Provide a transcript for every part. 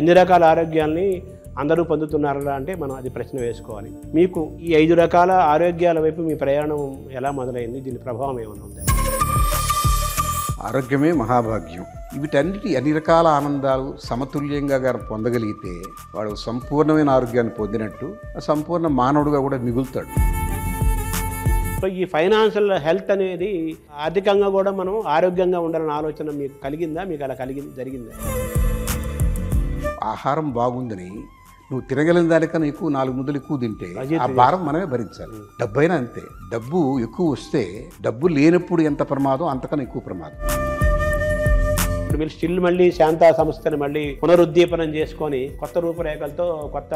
ఎన్ని రకాల ఆరోగ్యాల్ని అందరూ పొందుతున్నారా అంటే మనం అది ప్రశ్న వేసుకోవాలి. మీకు ఈ 5 రకాల ఆరోగ్యాల వైపు మీ ప్రయాణం ఎలా మొదలైంది? దీని ప్రభావం ఏమైనా ఉందా? ఆరోగ్యమే మహాభాగ్యం. వీటన్నిటి అన్ని రకాల ఆనందాలు సమతుల్యంగా గారు పొందగలిగితే వాడు సంపూర్ణమైన ఆరోగ్యాన్ని పొందినట్టు సంపూర్ణ మానవుడిగా కూడా మిగులుతాడు. సో ఈ ఫైనాన్షియల్ హెల్త్ అనేది ఆర్థికంగా కూడా మనం ఆరోగ్యంగా ఉండాలన్న ఆలోచన మీకు కలిగిందా? మీకు అలా జరిగిందా? ఆహారం బాగుందని నువ్వు తినగలిగిన దానికన్నా ఎక్కువ 4 ముద్దలు ఎక్కువ తింటే ఆ భారం మనమే భరించాలి. డబ్బైనా అంతే. డబ్బు ఎక్కువ వస్తే డబ్బు లేనప్పుడు ఎంత ప్రమాదం అంతకన్నా ఎక్కువ ప్రమాదం. ఇప్పుడు మీరు స్టిల్ మళ్ళీ శాంతా సంస్థని మళ్ళీ పునరుద్దీపనం చేసుకొని కొత్త రూపురేఖలతో కొత్త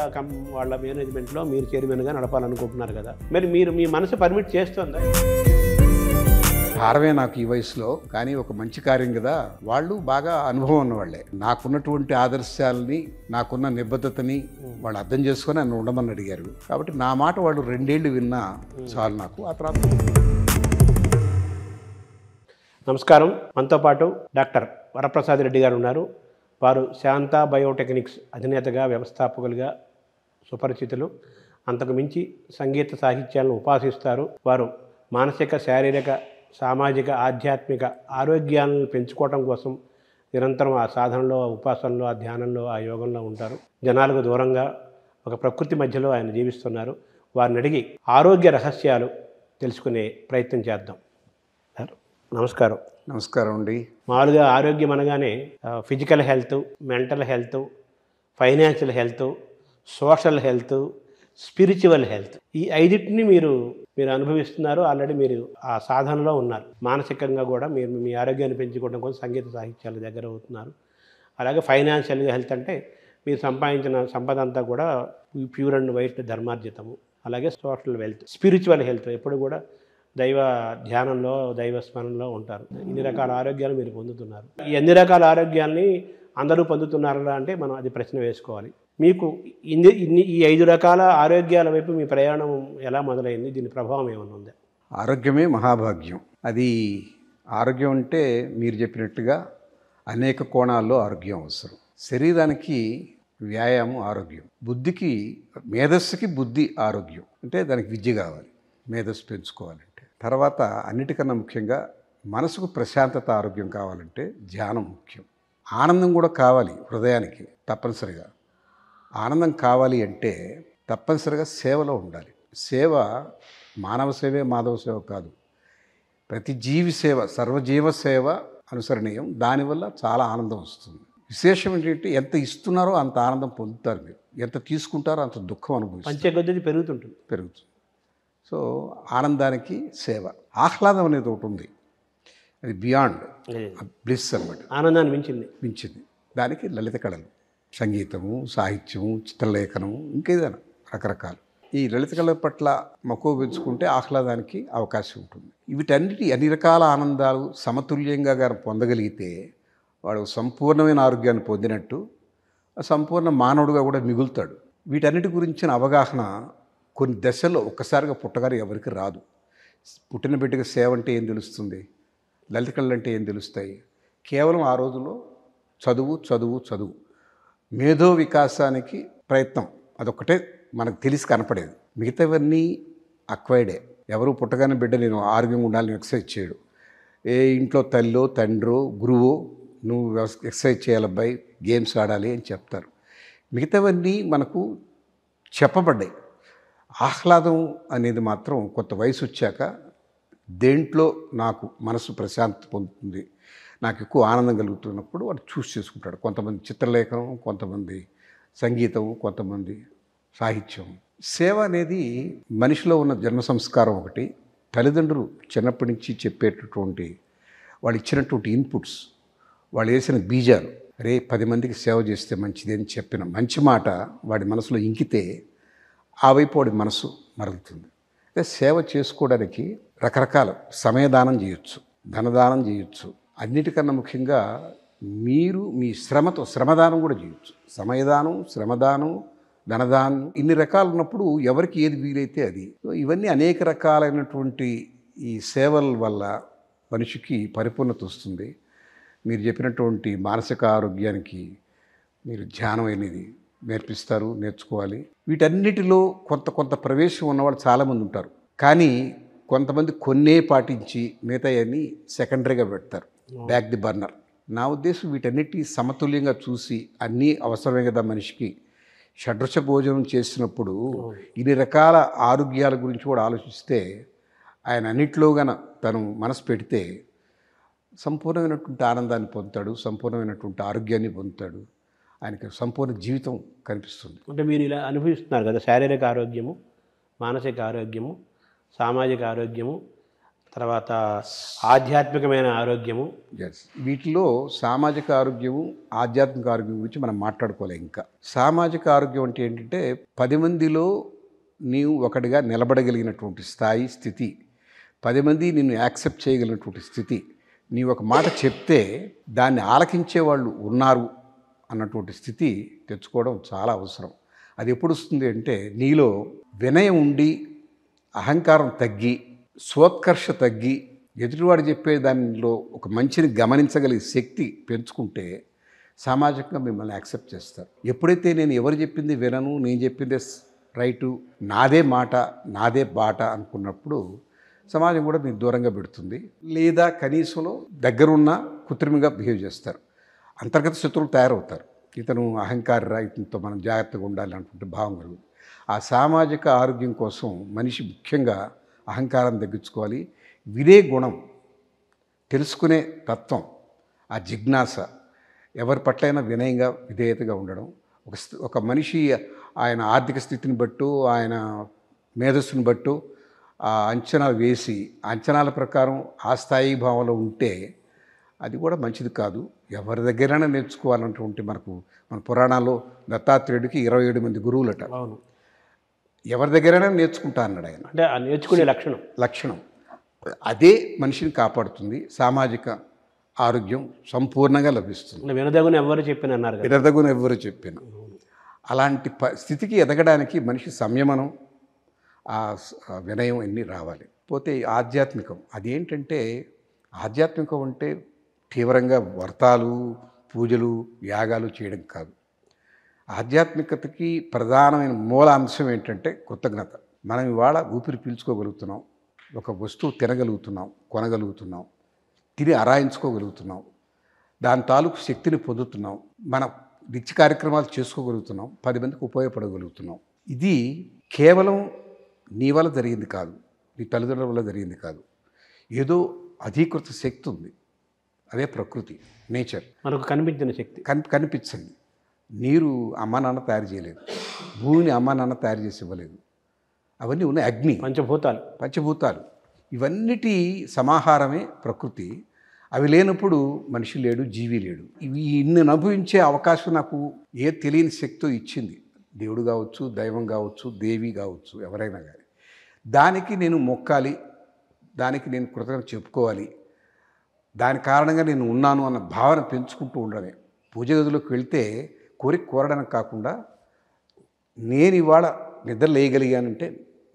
వాళ్ళ మేనేజ్మెంట్లో మీరు చైర్మన్గా నడపాలనుకుంటున్నారు కదా, మరి మీరు మీ మనసు పర్మిట్ చేస్తుందా? భారమే నాకు ఈ వయసులో, కానీ ఒక మంచి కార్యం కదా. వాళ్ళు బాగా అనుభవం ఉన్నవాళ్లే. నాకున్నటువంటి ఆదర్శాలని నాకున్న నిబద్ధతని వాళ్ళు అర్థం చేసుకొని నన్ను ఉండమని అడిగారు. కాబట్టి నా మాట వాళ్ళు 2 ఏళ్ళు విన్నా చాలు నాకు. ఆ తర్వాత నమస్కారం. మనతో పాటు డాక్టర్ వరప్రసాద్ రెడ్డి గారు ఉన్నారు. వారు శాంతా బయోటెక్నిక్స్ అధినేతగా వ్యవస్థాపకులుగా సుపరిచితులు. అంతకు మించి సంగీత సాహిత్యాలను ఉపాసిస్తారు. వారు మానసిక శారీరక సామాజిక ఆధ్యాత్మిక ఆరోగ్యాలను పెంచుకోవటం కోసం నిరంతరం ఆ సాధనలో, ఆ ఉపాసనలో, ఆ ధ్యానంలో, ఆ యోగంలో ఉంటారు. జనాలకు దూరంగా ఒక ప్రకృతి మధ్యలో ఆయన జీవిస్తున్నారు. వారిని అడిగి ఆరోగ్య రహస్యాలు తెలుసుకునే ప్రయత్నం చేద్దాం. నమస్కారం. నమస్కారం అండి. మామూలుగా ఆరోగ్యం అనగానే physical health, mental health, financial health, social health, spiritual health, ఈ 5టిని మీరు అనుభవిస్తున్నారు. ఆల్రెడీ మీరు ఆ సాధనలో ఉన్నారు. మానసికంగా కూడా మీరు మీ ఆరోగ్యాన్ని పెంచుకోవడం కోసం సంగీత సాహిత్యాల దగ్గర అవుతున్నారు. అలాగే ఫైనాన్షియల్ హెల్త్ అంటే మీరు సంపాదించిన సంపద అంతా కూడా ప్యూర్ అండ్ వైట్ ధర్మార్జితము. అలాగే సోషల్ వెల్త్, స్పిరిచువల్ హెల్త్, ఎప్పుడు కూడా దైవ ధ్యానంలో, దైవ స్మరణలో ఉంటారు. ఇన్ని రకాల ఆరోగ్యాలు మీరు పొందుతున్నారు. ఈ అన్ని రకాల ఆరోగ్యాల్ని అందరూ పొందుతున్నారా అంటే మనం అది ప్రశ్న వేసుకోవాలి. మీకు ఈ 5 రకాల ఆరోగ్యాల వైపు మీ ప్రయాణం ఎలా మొదలైంది? దీని ప్రభావం ఏమైనా ఉందా? ఆరోగ్యమే మహాభాగ్యం. అది ఆరోగ్యం అంటే మీరు చెప్పినట్టుగా అనేక కోణాల్లో ఆరోగ్యం అవసరం. శరీరానికి వ్యాయామం ఆరోగ్యం, బుద్ధికి మేధస్సుకి బుద్ధి ఆరోగ్యం. అంటే దానికి విద్య కావాలి, మేధస్సు పెంచుకోవాలంటే. తర్వాత అన్నిటికన్నా ముఖ్యంగా మనసుకు ప్రశాంతత ఆరోగ్యం కావాలంటే ధ్యానం ముఖ్యం. ఆనందం కూడా కావాలి హృదయానికి తప్పనిసరిగా. ఆనందం కావాలి అంటే తప్పనిసరిగా సేవలో ఉండాలి. సేవ మానవ సేవే మాధవ సేవ కాదు, ప్రతి జీవి సేవ, సర్వజీవ సేవ అనుసరణీయం. దానివల్ల చాలా ఆనందం వస్తుంది. విశేషం ఏంటంటే ఎంత ఇస్తున్నారో అంత ఆనందం పొందుతారు మీరు, ఎంత తీసుకుంటారో అంత దుఃఖం అనుభవిస్తారు. పంచగొద్ది పెరుగుతుంది. సో ఆనందానికి సేవ, ఆహ్లాదం అనేది ఒకటి ఉంది. అది బియాండ్ బ్లిస్ అన్నమాట. ఆనందాన్ని మించింది. దానికి లలిత కళలు, సంగీతము, సాహిత్యము, చిత్రలేఖనము, ఇంకేదైనా రకరకాలు. ఈ లలిత కళల పట్ల మక్కువ పెంచుకుంటే ఆహ్లాదానికి అవకాశం ఉంటుంది. వీటన్నిటి అన్ని రకాల ఆనందాలు సమతుల్యంగా గారు పొందగలిగితే వాడు సంపూర్ణమైన ఆరోగ్యాన్ని పొందినట్టు సంపూర్ణ మానవుడిగా కూడా మిగులుతాడు. వీటన్నిటి గురించిన అవగాహన కొన్ని దశల్లో ఒక్కసారిగా పుట్టగానే ఎవరికి రాదు. పుట్టిన బిడ్డకి సేవ అంటే ఏం తెలుస్తుంది, లలిత కళలు అంటే ఏం తెలుస్తాయి? కేవలం ఆ రోజుల్లో చదువు మేధో వికాసానికి ప్రయత్నం, అదొక్కటే మనకు తెలిసి కనపడేది. మిగతావన్నీ అక్వైర్డే. ఎవరు పుట్టగానే బిడ్డ నేను ఆరోగ్యంగా ఉండాలని ఎక్సర్సైజ్ చేయడు. ఏ ఇంట్లో తల్లో తండ్రో గురువో నువ్వు ఎక్సర్సైజ్ చేయాలి అబ్బాయి, గేమ్స్ ఆడాలి అని చెప్తారు. మిగతావన్నీ మనకు చెప్పబడ్డాయి. ఆహ్లాదం అనేది మాత్రం కొంత వయసు వచ్చాక దేంట్లో నాకు మనసు ప్రశాంతత పొందుతుంది, నాకు ఎక్కువ ఆనందం కలుగుతున్నప్పుడు వాడు చూస్ చేసుకుంటాడు. కొంతమంది చిత్రలేఖనం, కొంతమంది సంగీతం, కొంతమంది సాహిత్యం. సేవ అనేది మనిషిలో ఉన్న జన్మ సంస్కారం ఒకటి. తల్లిదండ్రులు చిన్నప్పటి నుంచి చెప్పేటటువంటి వాళ్ళు ఇచ్చినటువంటి ఇన్పుట్స్, వాళ్ళు వేసిన బీజాలు, అరే 10 మందికి సేవ చేస్తే మంచిది అని చెప్పిన మంచి మాట వాడి మనసులో ఇంకితే ఆ వైపు వాడి మనసు మరుగుతుంది. అదే సేవ చేసుకోవడానికి రకరకాల సమయదానం చేయొచ్చు, ధనదానం చేయొచ్చు. అన్నిటికన్నా ముఖ్యంగా మీరు మీ శ్రమతో శ్రమదానం కూడా చేయొచ్చు. సమయదానం, శ్రమదానం, ధనదానం, ఇన్ని రకాలు ఉన్నప్పుడు ఎవరికి ఏది వీలైతే అది. ఇవన్నీ అనేక రకాలైనటువంటి ఈ సేవల వల్ల మనిషికి పరిపూర్ణత వస్తుంది. మీరు చెప్పినటువంటి మానసిక ఆరోగ్యానికి మీరు ధ్యానం అనేది నేర్పిస్తారు, నేర్చుకోవాలి. వీటన్నిటిలో కొంత కొంత ప్రవేశం ఉన్నవాళ్ళు చాలామంది ఉంటారు. కానీ కొంతమంది కొన్నే పాటించి మిగతాయన్నీ సెకండరీగా పెడతారు, బ్యాక్ ది బర్నర్. నా ఉద్దేశం వీటన్నిటి సమతుల్యంగా చూసి అన్నీ అవసరమే కదా మనిషికి. షడ్రుచ భోజనం చేసినప్పుడు ఇన్ని రకాల ఆరోగ్యాల గురించి కూడా ఆలోచిస్తే ఆయన అన్నిట్లో గన తను మనసు పెడితే సంపూర్ణమైనటువంటి ఆనందాన్ని పొందుతాడు, సంపూర్ణమైనటువంటి ఆరోగ్యాన్ని పొందుతాడు, ఆయనకి సంపూర్ణ జీవితం కనిపిస్తుంది. అంటే మీరు ఇలా అనుభవిస్తున్నారు కదా, శారీరక ఆరోగ్యము, మానసిక ఆరోగ్యము, సామాజిక ఆరోగ్యము, తర్వాత ఆధ్యాత్మికమైన ఆరోగ్యము. ఎస్, వీటిలో సామాజిక ఆరోగ్యము, ఆధ్యాత్మిక ఆరోగ్యం గురించి మనం మాట్లాడుకోలేం. ఇంకా సామాజిక ఆరోగ్యం అంటే ఏంటంటే 10 మందిలో నీవు ఒకటిగా నిలబడగలిగినటువంటి స్థాయి, స్థితి, 10 మంది నిన్ను యాక్సెప్ట్ చేయగలిగినటువంటి స్థితి, నీవు ఒక మాట చెప్తే దాన్ని ఆలకించే వాళ్ళు ఉన్నారు అన్నటువంటి స్థితి తెచ్చుకోవడం చాలా అవసరం. అది ఎప్పుడు వస్తుంది అంటే నీలో వినయం ఉండి, అహంకారం తగ్గి, స్వోత్కర్ష తగ్గి, ఎదుటివాడు చెప్పే దానిలో ఒక మంచిని గమనించగలిగే శక్తి పెంచుకుంటే సామాజికంగా మిమ్మల్ని యాక్సెప్ట్ చేస్తారు. ఎప్పుడైతే నేను ఎవరు చెప్పింది వినను, నేను చెప్పిందే రైటు, నాదే మాట, నాదే బాట అనుకున్నప్పుడు సమాజం కూడా మీకు దూరంగా పెడుతుంది. లేదా కనీసంలో దగ్గరున్న కృత్రిమంగా బిహేవ్ చేస్తారు, అంతర్గత శత్రువులు తయారవుతారు. ఇతను అహంకారిరా, ఇతనితో మనం జాగ్రత్తగా ఉండాలి అనుకుంటే భావం కలుగుతుంది. ఆ సామాజిక ఆరోగ్యం కోసం మనిషి ముఖ్యంగా అహంకారం తగ్గించుకోవాలి. వినే గుణం, తెలుసుకునే తత్వం, ఆ జిజ్ఞాస, ఎవరి పట్లైనా వినయంగా విధేయతగా ఉండడం. ఒక మనిషి ఆయన ఆర్థిక స్థితిని బట్టు, ఆయన మేధస్సుని బట్టు ఆ అంచనాలు వేసి అంచనాల ప్రకారం ఆ స్థాయి భావంలో ఉంటే అది కూడా మంచిది కాదు. ఎవరి దగ్గరైనా నేర్చుకోవాలన్నటువంటి మన పురాణాల్లో దత్తాత్రేయుడికి 27 మంది గురువులట. అవును, ఎవరి దగ్గరైనా నేర్చుకుంటా అన్నాడు ఆయన. అంటే ఆ నేర్చుకునే లక్షణం అదే మనిషిని కాపాడుతుంది. సామాజిక ఆరోగ్యం సంపూర్ణంగా లభిస్తుంది. వినదగున ఎవరు చెప్పిన అన్నారు కదా, వినదగున ఎవరు చెప్పిన. అలాంటి స్థితికి ఎదగడానికి మనిషి సంయమనం, ఆ వినయం అన్నీ రావాలి. పోతే ఆధ్యాత్మికం, అదేంటంటే ఆధ్యాత్మికం అంటే తీవ్రంగా వ్రతాలు, పూజలు, యాగాలు చేయడం కాదు. ఆధ్యాత్మికతకి ప్రధానమైన మూల అంశం ఏంటంటే కృతజ్ఞత. మనం ఇవాళ ఊపిరి పీల్చుకోగలుగుతున్నాం, ఒక వస్తువు తినగలుగుతున్నాం, కొనగలుగుతున్నాం, తిని ఆరాయించుకోగలుగుతున్నాం, దాని తాలూకు శక్తిని పొందుతున్నాం, మన నిత్య కార్యక్రమాలు చేసుకోగలుగుతున్నాం, 10 మందికి ఉపయోగపడగలుగుతున్నాం. ఇది కేవలం నీ వల్ల జరిగింది కాదు, నీ తల్లిదండ్రుల వల్ల జరిగింది కాదు. ఏదో అధీకృత శక్తి ఉంది, అదే ప్రకృతి, నేచర్. మనకు కనిపించిన శక్తి కనిపించండి. నీరు అమ్మ నాన్న తయారు చేయలేదు, భూమిని అమ్మ నాన్న తయారు చేసి ఇవ్వలేదు. అవన్నీ ఉన్నాయి. అగ్ని, పంచభూతాలు ఇవన్నిటి సమాహారమే ప్రకృతి. అవి లేనప్పుడు మనిషి లేడు, జీవి లేడు. ఇన్ని అనుభవించే అవకాశం నాకు ఏ తెలియని శక్తితో ఇచ్చింది. దేవుడు కావచ్చు, దైవం కావచ్చు, దేవి కావచ్చు, ఎవరైనా కానీ. దానికి నేను మొక్కాలి, దానికి నేను కృతజ్ఞత చెప్పుకోవాలి, దాని కారణంగా నేను ఉన్నాను అన్న భావన పెంచుకుంటూ ఉండడమే. పూజ గదిలోకి వెళ్తే కోరడానికి కాకుండా నేను ఇవాళ నిద్ర లేయగలిగానంటే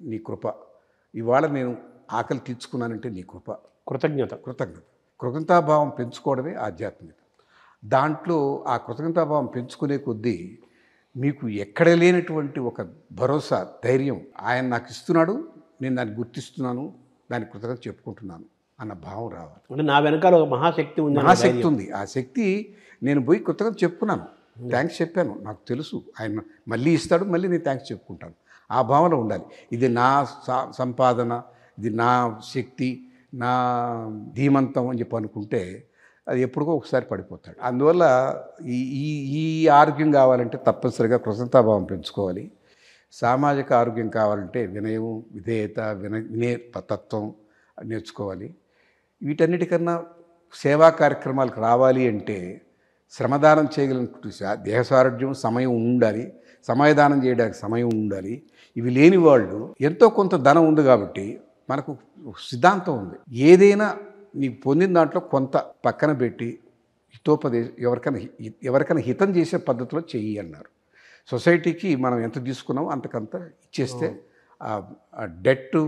నీ కృప, ఇవాళ నేను ఆకలి తీర్చుకున్నానంటే నీ కృప. కృతజ్ఞతాభావం పెంచుకోవడమే ఆధ్యాత్మికత. దాంట్లో ఆ కృతజ్ఞతాభావం పెంచుకునే కొద్దీ మీకు ఎక్కడ లేనటువంటి ఒక భరోసా, ధైర్యం ఆయన నాకు ఇస్తున్నాడు, నేను దాన్ని గుర్తిస్తున్నాను, దానికి కృతజ్ఞత చెప్పుకుంటున్నాను అన్న భావం రావాలి. అంటే నా వెనకాల ఒక మహాశక్తి ఉంది. ఆ శక్తి నేను పోయి కృతజ్ఞత చెప్పుకున్నాను, థ్యాంక్స్ చెప్పాను, నాకు తెలుసు ఆయన మళ్ళీ ఇస్తాడు, మళ్ళీ నేను థ్యాంక్స్ చెప్పుకుంటాను. ఆ భావన ఉండాలి. ఇది నా సంపాదన, ఇది నా శక్తి, నా ధీమంతం అని చెప్పి అనుకుంటే అది ఎప్పుడుకో ఒకసారి పడిపోతాడు. అందువల్ల ఈ ఆరోగ్యం కావాలంటే తప్పనిసరిగా కృతజ్ఞతాభావం పెంచుకోవాలి. సామాజిక ఆరోగ్యం కావాలంటే వినయం, విధేయత, వినే తత్వం నేర్చుకోవాలి. వీటన్నిటికన్నా సేవా కార్యక్రమాలకు రావాలి అంటే శ్రమదానం చేయగలిగిన దేహసారోగ్యం, సమయం ఉండాలి, సమయదానం చేయడానికి సమయం ఉండాలి. ఇవి లేని వాళ్ళు, ఎంతో కొంత ధనం ఉంది కాబట్టి మనకు సిద్ధాంతం ఉంది, ఏదైనా నీకు పొందిన దాంట్లో కొంత పక్కన పెట్టి ఎవరికైనా హితం చేసే పద్ధతిలో చెయ్యి అన్నారు. సొసైటీకి మనం ఎంత తీసుకున్నామో అంతకంత ఇచ్చేస్తే ఆ డెట్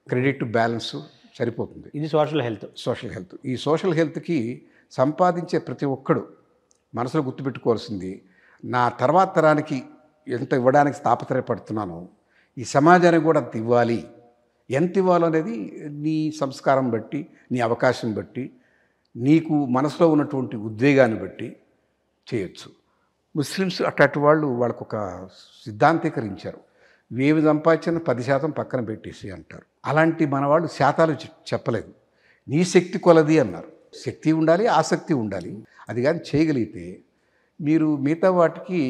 క్రెడిట్ బ్యాలెన్స్ సరిపోతుంది. ఇది సోషల్ హెల్త్. ఈ సోషల్ హెల్త్కి సంపాదించే ప్రతి ఒక్కడు మనసులో గుర్తుపెట్టుకోవాల్సింది, నా తర్వాత తరానికి ఎంత ఇవ్వడానికి తాపత్రయపడుతున్నానో ఈ సమాజానికి కూడా అంత ఇవ్వాలి. ఎంత ఇవ్వాలో అనేది నీ సంస్కారం బట్టి, నీ అవకాశం బట్టి, నీకు మనసులో ఉన్నటువంటి ఉద్వేగాన్ని బట్టి చేయొచ్చు. ముస్లిమ్స్ అట్లాంటి వాళ్ళకు ఒక సిద్ధాంతీకరించారు. ఏమి సంపాదించిన 10% పక్కన పెట్టేసి అంటారు. అలాంటి మన వాళ్ళు శాతాలు చెప్పలేదు. నీ శక్తి కొలది అన్నారు. శక్తి ఉండాలి, ఆసక్తి ఉండాలి. అది కానీ చేయగలిగితే మీరు మిగతా వాటికి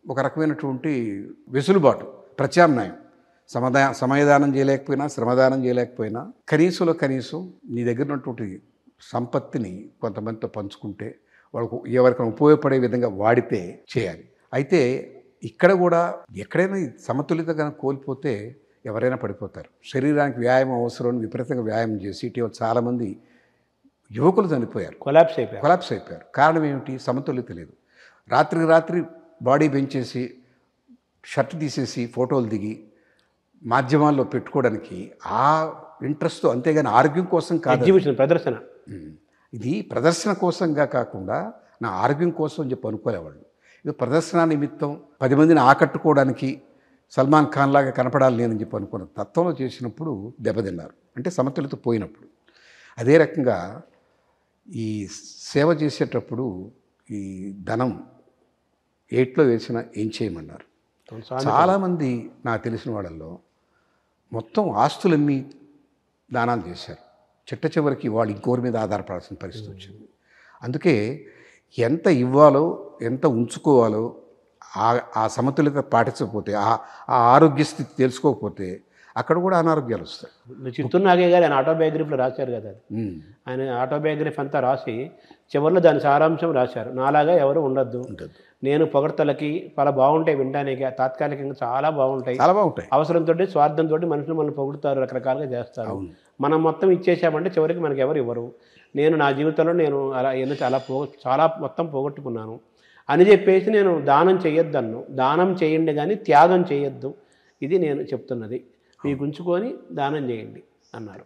ఒక రకమైనటువంటి వెసులుబాటు, ప్రత్యామ్నాయం, సమయదానం చేయలేకపోయినా, శ్రమదానం చేయలేకపోయినా కనీసంలో కనీసం నీ దగ్గర ఉన్నటువంటి సంపత్తిని కొంతమందితో పంచుకుంటే వాళ్ళకు ఎవరికైనా ఉపయోగపడే విధంగా వాడితే చేయాలి. అయితే ఇక్కడ కూడా ఎక్కడైనా సమతుల్యతగా కోల్పోతే ఎవరైనా పడిపోతారు. శరీరానికి వ్యాయామం అవసరం, విపరీతంగా వ్యాయామం చేసి ఇటీవల చాలామంది యువకులు చనిపోయారు, కొలాప్స్ అయిపోయారు. కారణం ఏమిటి? సమతుల్యత లేదు. రాత్రికి రాత్రి బాడీ పెంచేసి షర్ట్ తీసేసి ఫోటోలు దిగి మాధ్యమాల్లో పెట్టుకోవడానికి ఆ ఇంట్రెస్ట్, అంతేగాని ఆరోగ్యం కోసం కాదు. ప్రదర్శన, ఇది ప్రదర్శన కోసంగా కాకుండా నా ఆరోగ్యం కోసం అని చెప్పి అనుకోలేవాళ్ళు. ఇది ప్రదర్శన నిమిత్తం 10 మందిని ఆకట్టుకోవడానికి సల్మాన్ ఖాన్ లాగా కనపడాలి నేనని చెప్పి అనుకున్న తత్వంలో చేసినప్పుడు దెబ్బతిన్నారు. అంటే సమతుల్యత పోయినప్పుడు. అదే రకంగా ఈ సేవ చేసేటప్పుడు ఈ ధనం ఏట్లో వేసినా ఏం చేయమన్నారు. చాలామంది నాకు తెలిసిన వాళ్ళల్లో మొత్తం ఆస్తులన్నీ దానాలు చేశారు. చిట్ట చివరికి వాళ్ళు ఇంకోరి మీద ఆధారపడాల్సిన పరిస్థితి వచ్చింది. అందుకే ఎంత ఇవ్వాలో, ఎంత ఉంచుకోవాలో ఆ సమతుల్యత పాటించకపోతే, ఆ ఆరోగ్య స్థితి తెలుసుకోకపోతే అక్కడ కూడా అనారోగ్యాలు వస్తాయి. చిత్తూరు నాగయ్య గారు ఆయన ఆటోబయోగ్రఫీలో రాశారు కదా, అది ఆయన ఆటోబయోగ్రఫీ అంతా రాసి చివరిలో దాని సారాంశం రాశారు. నాలాగా ఎవరు ఉండొద్దు, నేను పొగడ్తలకి చాలా బాగుంటాయి, వినడానికి తాత్కాలికంగా చాలా బాగుంటాయి, అవసరంతో స్వార్థంతో మనుషులు మనల్ని పొగుడుతారు, రకరకాలుగా చేస్తారు. మనం మొత్తం ఇచ్చేసామంటే చివరికి మనకి ఎవరు ఇవ్వరు. నేను నా జీవితంలో నేను అలా ఎన్నో చాలా మొత్తం పోగొట్టుకున్నాను అని చెప్పేసి నేను దానం చేయొద్దన్ను. దానం చేయండి కానీ త్యాగం చేయొద్దు, ఇది నేను చెప్తున్నది. మీకు ఉంచుకొని దానం చేయండి అన్నారు.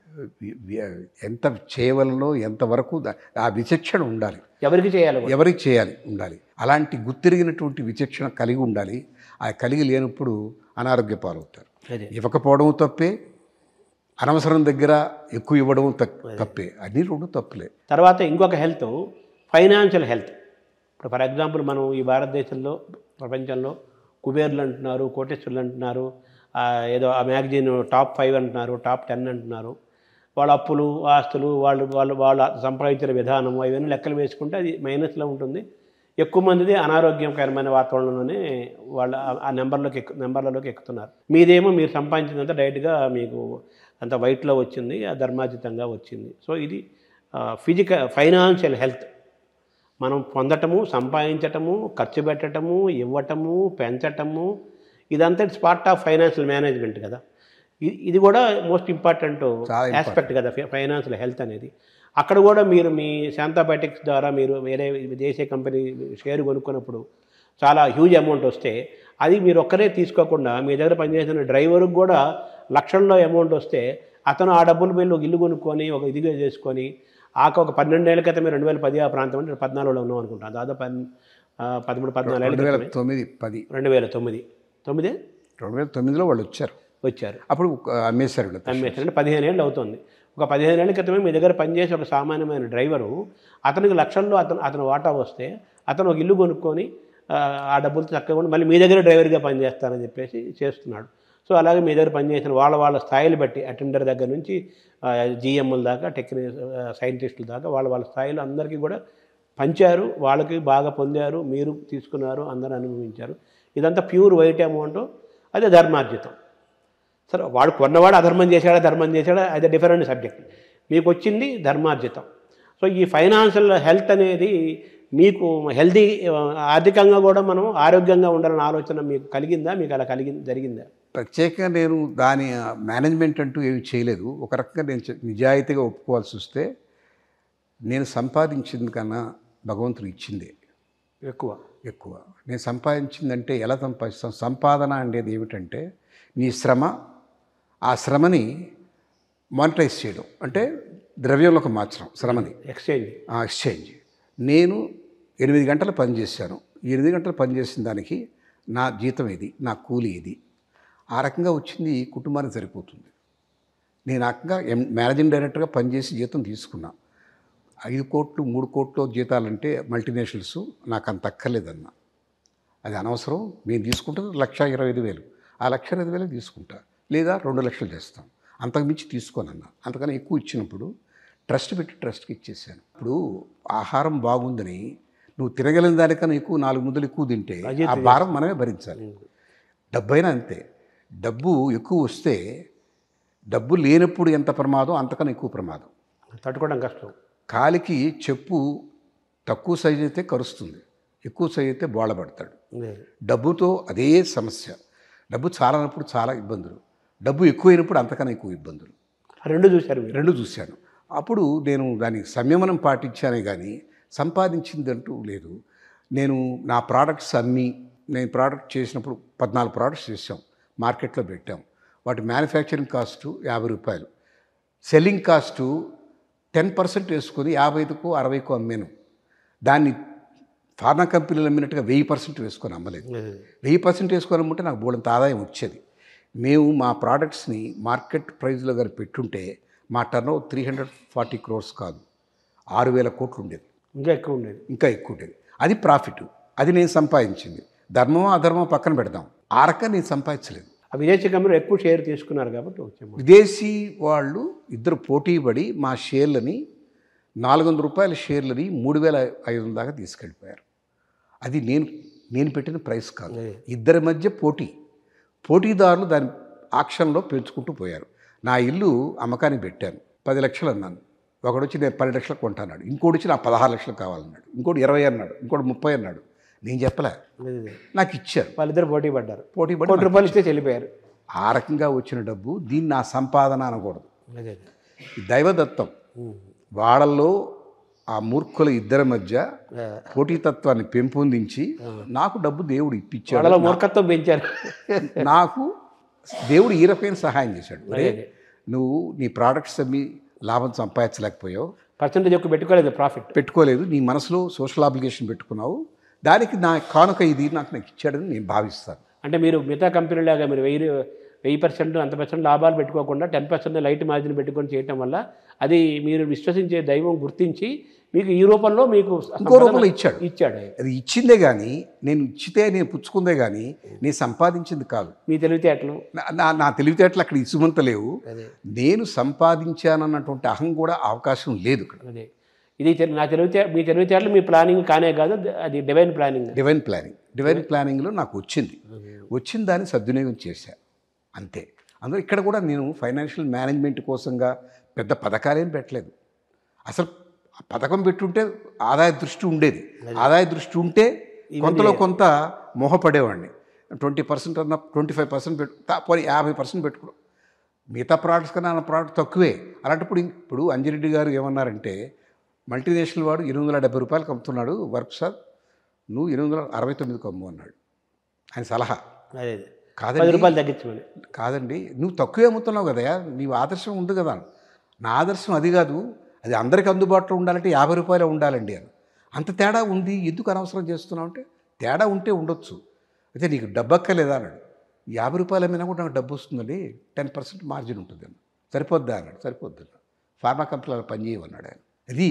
ఎంత చేయవలలో ఎంతవరకు ఆ విచక్షణ ఉండాలి, ఎవరికి చేయాలి ఉండాలి. అలాంటి గుర్తిరిగినటువంటి విచక్షణ కలిగి ఉండాలి. ఆ కలిగి లేనప్పుడు అనారోగ్య పాలవుతారు. ఇవ్వకపోవడం తప్పే, అనవసరం దగ్గర ఎక్కువ ఇవ్వడం తప్పే, అన్ని రెండు తప్పులే. తర్వాత ఇంకొక హెల్త్, ఫైనాన్షియల్ హెల్త్. ఇప్పుడు ఫర్ ఎగ్జాంపుల్ మనం ఈ భారతదేశంలో, ప్రపంచంలో కుబేర్లు అంటున్నారు, కోటేశ్వర్లు అంటున్నారు, ఏదో ఆ మ్యాగజైన్ టాప్ 5 అంటున్నారు, టాప్ 10 అంటున్నారు. వాళ్ళ అప్పులు, ఆస్తులు, వాళ్ళు సంపాదించిన విధానం అవన్నీ లెక్కలు వేసుకుంటే అది మైనస్లో ఉంటుంది. ఎక్కువ మందిది అనారోగ్యకరమైన వాతావరణంలోనే వాళ్ళు ఆ నెంబర్లలోకి ఎక్కుతున్నారు. మీదేమో మీరు సంపాదించినంత డైరెక్ట్గా మీకు అంత వైట్లో వచ్చింది, ధర్మాజితంగా వచ్చింది. సో ఇది ఫైనాన్షియల్ హెల్త్. మనం పొందటము, సంపాదించటము, ఖర్చు పెట్టడము, ఇవ్వటము, పెంచటము, ఇదంతా it's part of financial management కదా. ఇది కూడా మోస్ట్ ఇంపార్టెంట్ ఆస్పెక్ట్ కదా ఫైనాన్షియల్ హెల్త్ అనేది. అక్కడ కూడా మీరు మీ శాంతాబయోటిక్స్ ద్వారా మీరు వేరే విదేశీ కంపెనీ షేర్ కొనుక్కున్నప్పుడు చాలా హ్యూజ్ అమౌంట్ వస్తే అది మీరు ఒక్కరే తీసుకోకుండా మీ దగ్గర పనిచేసిన డ్రైవర్కి కూడా లక్షల్లో అమౌంట్ వస్తే అతను ఆ డబ్బులు వెళ్ళి ఒక ఇల్లు కొనుక్కొని ఒక ఇదిగా చేసుకొని ఒక 12 ఏళ్ల క్రితమే 2010 ఆ ప్రాంతం అంటే 14లో ఉన్నాం అనుకుంటాను. దాదాపు 13-14 ఏళ్ళ క్రితమే 2009లో వాళ్ళు వచ్చారు. అప్పుడు అమ్మేశారు. 15 ఏళ్ళు అవుతుంది. ఒక 15 ఏళ్ల క్రితమే మీ దగ్గర పనిచేసే ఒక సామాన్యమైన డ్రైవరు అతనికి లక్షల్లో అతను వాటా వస్తే అతను ఒక ఇల్లు కొనుక్కొని ఆ డబ్బులు చక్కగా మళ్ళీ మీ దగ్గర డ్రైవర్గా పనిచేస్తానని చెప్పేసి చేస్తున్నాడు. సో అలాగే మీ దగ్గర పనిచేసిన వాళ్ళ స్థాయిలు బట్టి అటెండర్ దగ్గర నుంచి జిఎంఎల్ దాకా సైంటిస్టుల దాకా వాళ్ళ స్థాయిలో అందరికీ కూడా పంచారు. వాళ్ళకి బాగా పొందారు, మీరు తీసుకున్నారు, అందరూ అనుభవించారు. ఇదంతా ప్యూర్ వైట్ అమౌంట్, అదే ధర్మార్జితం. సరే వాడు కొన్నవాడు అధర్మం చేశాడా ధర్మం చేశాడా అది డిఫరెంట్ సబ్జెక్ట్. మీకు వచ్చింది ధర్మార్జితం. సో ఈ ఫైనాన్షియల్ హెల్త్ అనేది మీకు హెల్తీ, ఆర్థికంగా కూడా మనం ఆరోగ్యంగా ఉండాలన్న ఆలోచన మీకు కలిగిందా? మీకు అలా జరిగిందా? ప్రత్యేకంగా నేను దాని మేనేజ్మెంట్ అంటూ ఏమి చేయలేదు. ఒక రకంగా నేను నిజాయితీగా ఒప్పుకోవాల్సి వస్తే నేను సంపాదించింది కన్నా భగవంతుడు ఇచ్చిందే ఎక్కువ. నేను సంపాదించిందంటే ఎలా సంపాదిస్తాం? సంపాదన అనేది ఏమిటంటే నీ శ్రమ, ఆ శ్రమని మానిటైజ్ చేయడం, అంటే ద్రవ్యంలోకి మార్చడం, శ్రమని ఎక్స్చేంజ్. నేను 8 గంటలు పనిచేశాను, 8 గంటలు పనిచేసిన దానికి నా జీతం ఇది, నా కూలి ఇది. ఆ రకంగా వచ్చింది కుటుంబానికి సరిపోతుంది. నేను ఆ రకంగా మేనేజింగ్ డైరెక్టర్గా పనిచేసి జీతం తీసుకున్నా. 5 కోట్లు 3 కోట్లు జీతాలంటే మల్టీనేషనల్స్ నాకు అంత అక్కర్లేదన్నా. అది అనవసరం, మేము తీసుకుంటుంది 1,25,000. ఆ 1,25,000 తీసుకుంటా, లేదా 2 లక్షలు చేస్తాం, అంతకుమించి తీసుకోనన్నా. అంతకన్నా ఎక్కువ ఇచ్చినప్పుడు ట్రస్ట్ పెట్టి ట్రస్ట్కి ఇచ్చేసాను. ఇప్పుడు ఆహారం బాగుందని నువ్వు తినగలిగిన దానికన్నా ఎక్కువ 4 ముద్దలు ఎక్కువ తింటే ఆ భారం మనమే భరించాలి. డబ్బైనా అంతే. డబ్బు ఎక్కువ వస్తే డబ్బు లేనప్పుడు ఎంత ప్రమాదం, అంతకన్నా ఎక్కువ ప్రమాదం. తట్టుకోవడం కష్టం. కాలికి చెప్పు తక్కువ సైజు అయితే కరుస్తుంది, ఎక్కువ సైజు అయితే బోళపడతాడు. డబ్బుతో అదే సమస్య. డబ్బు చాలనప్పుడు చాలా ఇబ్బందులు, డబ్బు ఎక్కువైనప్పుడు అంతకన్నా ఎక్కువ ఇబ్బందులు. రెండు చూశాను. అప్పుడు నేను దానికి సంయమనం పాటించానే కానీ సంపాదించిందంటూ లేదు. నేను నా ప్రోడక్ట్స్ అమ్మి, నేను ప్రోడక్ట్ చేసినప్పుడు 14 ప్రోడక్ట్స్ చేసాం, మార్కెట్లో పెట్టాం. వాటి మ్యానుఫ్యాక్చరింగ్ కాస్టు 50 రూపాయలు, సెల్లింగ్ కాస్టు 10% వేసుకొని 55కో 60కో అమ్మాను. దాన్ని ఫార్మా కంపెనీలు అమ్మినట్టుగా 1000% వేసుకొని అమ్మలేదు. 1000% వేసుకొని అమ్ముంటే నాకు బోలంత ఆదాయం వచ్చేది. మేము మా ప్రోడక్ట్స్ని మార్కెట్ ప్రైస్లో కానీ పెట్టుంటే మా టర్నోవర్ 340 crores కాదు, 6,000 కోట్లు ఉండేది. ఇంకా ఎక్కువ ఉండేది. అది ప్రాఫిట్, అది నేను సంపాదించింది. ధర్మమో అధర్మమో పక్కన పెడదాం, ఆ రకంగా నేను సంపాదించలేదు. విదేశీ కంపెనీలు ఎక్కువ షేర్ తీసుకున్నారు కాబట్టి విదేశీ వాళ్ళు ఇద్దరు పోటీ పడి మా షేర్లని 400 రూపాయల షేర్లని 3,500 దాకా తీసుకెళ్ళిపోయారు. అది నేను పెట్టిన ప్రైస్ కాదు, ఇద్దరి మధ్య పోటీదారులు దాని ఆక్షన్లో పెంచుకుంటూ పోయారు. నా ఇల్లు అమ్మకానికి పెట్టాను, 10 లక్షలు అన్నాను. ఒకడు వచ్చి నేను 12 లక్షలకు కొంటాన్నాడు, ఇంకోటి వచ్చి నా 16 లక్షలు కావాలన్నాడు, ఇంకోటి 20 అన్నాడు, ఇంకోటి 30 అన్నాడు. నేను చెప్పలే, నాకు ఇచ్చారు. వాళ్ళిద్దరు పోటీ పడ్డారు, రూపాయలు ఇస్తే చెల్లిపోయారు. ఆ రకంగా వచ్చిన డబ్బు దీన్ని నా సంపాదన అనకూడదు, దైవదత్తం. వాళ్ళల్లో ఆ మూర్ఖుల ఇద్దరి మధ్య పోటీతత్వాన్ని పెంపొందించి నాకు డబ్బు దేవుడు ఇప్పించాడు, మూర్ఖత్వం పెంచారు. నాకు దేవుడు ఈ రకమైన సహాయం చేశాడు. నువ్వు నీ ప్రోడక్ట్స్ అమ్మి లాభం సంపాదించలేకపోయావు, పర్సెంటేజ్ ఎక్కువ పెట్టుకోలేదు, నీ మనసులో సోషల్ అప్లికేషన్ పెట్టుకున్నావు, దానికి నా కానుక ఇది నాకు ఇచ్చాడని నేను భావిస్తాను. అంటే మీరు మిగతా కంపెనీలాగా మీరు 1000% అంత పర్సెంట్ లాభాలు పెట్టుకోకుండా 10% లైట్ మార్జిన్ పెట్టుకొని చేయటం వల్ల అది మీరు విశ్వసించే దైవం గుర్తించి మీకు ఈ రూపంలో మీకు ఇంకో రూపంలో ఇచ్చాడు. అది ఇచ్చిందే కానీ నేను పుచ్చుకుందే కానీ నేను సంపాదించింది కాదు. మీ తెలివితేటలు నా తెలివితేటలు అక్కడ ఇసుమంత లేవు. నేను సంపాదించానన్నటువంటి అహం కూడా అవకాశం లేదు ఇక్కడ. ఇది మీ తెలివితేటలు మీ ప్లానింగ్ కానే కాదు, అది డివైన్ ప్లానింగ్లో నాకు వచ్చిన దాన్ని సద్వినియోగం చేశా అంతే. అందులో ఇక్కడ కూడా నేను ఫైనాన్షియల్ మేనేజ్మెంట్ కోసంగా పెద్ద పథకాలేం పెట్టలేదు. అసలు పథకం పెట్టుంటే ఆదాయ దృష్టి ఉండేది. ఆదాయ దృష్టి ఉంటే కొంతలో కొంత మోహపడేవాడిని. 20% అన్న 25% పోనీ 50% పెట్టుకో. మిగతా ప్రోడక్ట్స్ కన్నా నా ప్రోడక్ట్ తక్కువే. అలాంటప్పుడు ఇప్పుడు అంజిరెడ్డి గారు ఏమన్నారంటే, మల్టీనేషనల్ వాడు 870 రూపాయలకు అమ్ముతున్నాడు వర్క్ సార్, నువ్వు 869కు అమ్ము అన్నాడు ఆయన సలహా. కాదండి, నువ్వు తక్కువే అమ్ముతున్నావు కదా, నీవు ఆదర్శం ఉంది కదా. నా ఆదర్శం అది కాదు, అది అందరికీ అందుబాటులో ఉండాలంటే 50 రూపాయలే ఉండాలండి అని. అంత తేడా ఉంది, ఎందుకు అనవసరం చేస్తున్నావు అంటే, తేడా ఉంటే ఉండొచ్చు, అయితే నీకు డబ్బు అక్కర్లేదా అన్నాడు. 50 రూపాయల మీద కూడా నాకు డబ్బు వస్తుందండి, 10% మార్జిన్ ఉంటుంది అని. సరిపోద్దా అన్నాడు. సరిపోద్దు, ఫార్మా కంపెనీలో పనిచేయమన్నాడు ఆయన. అది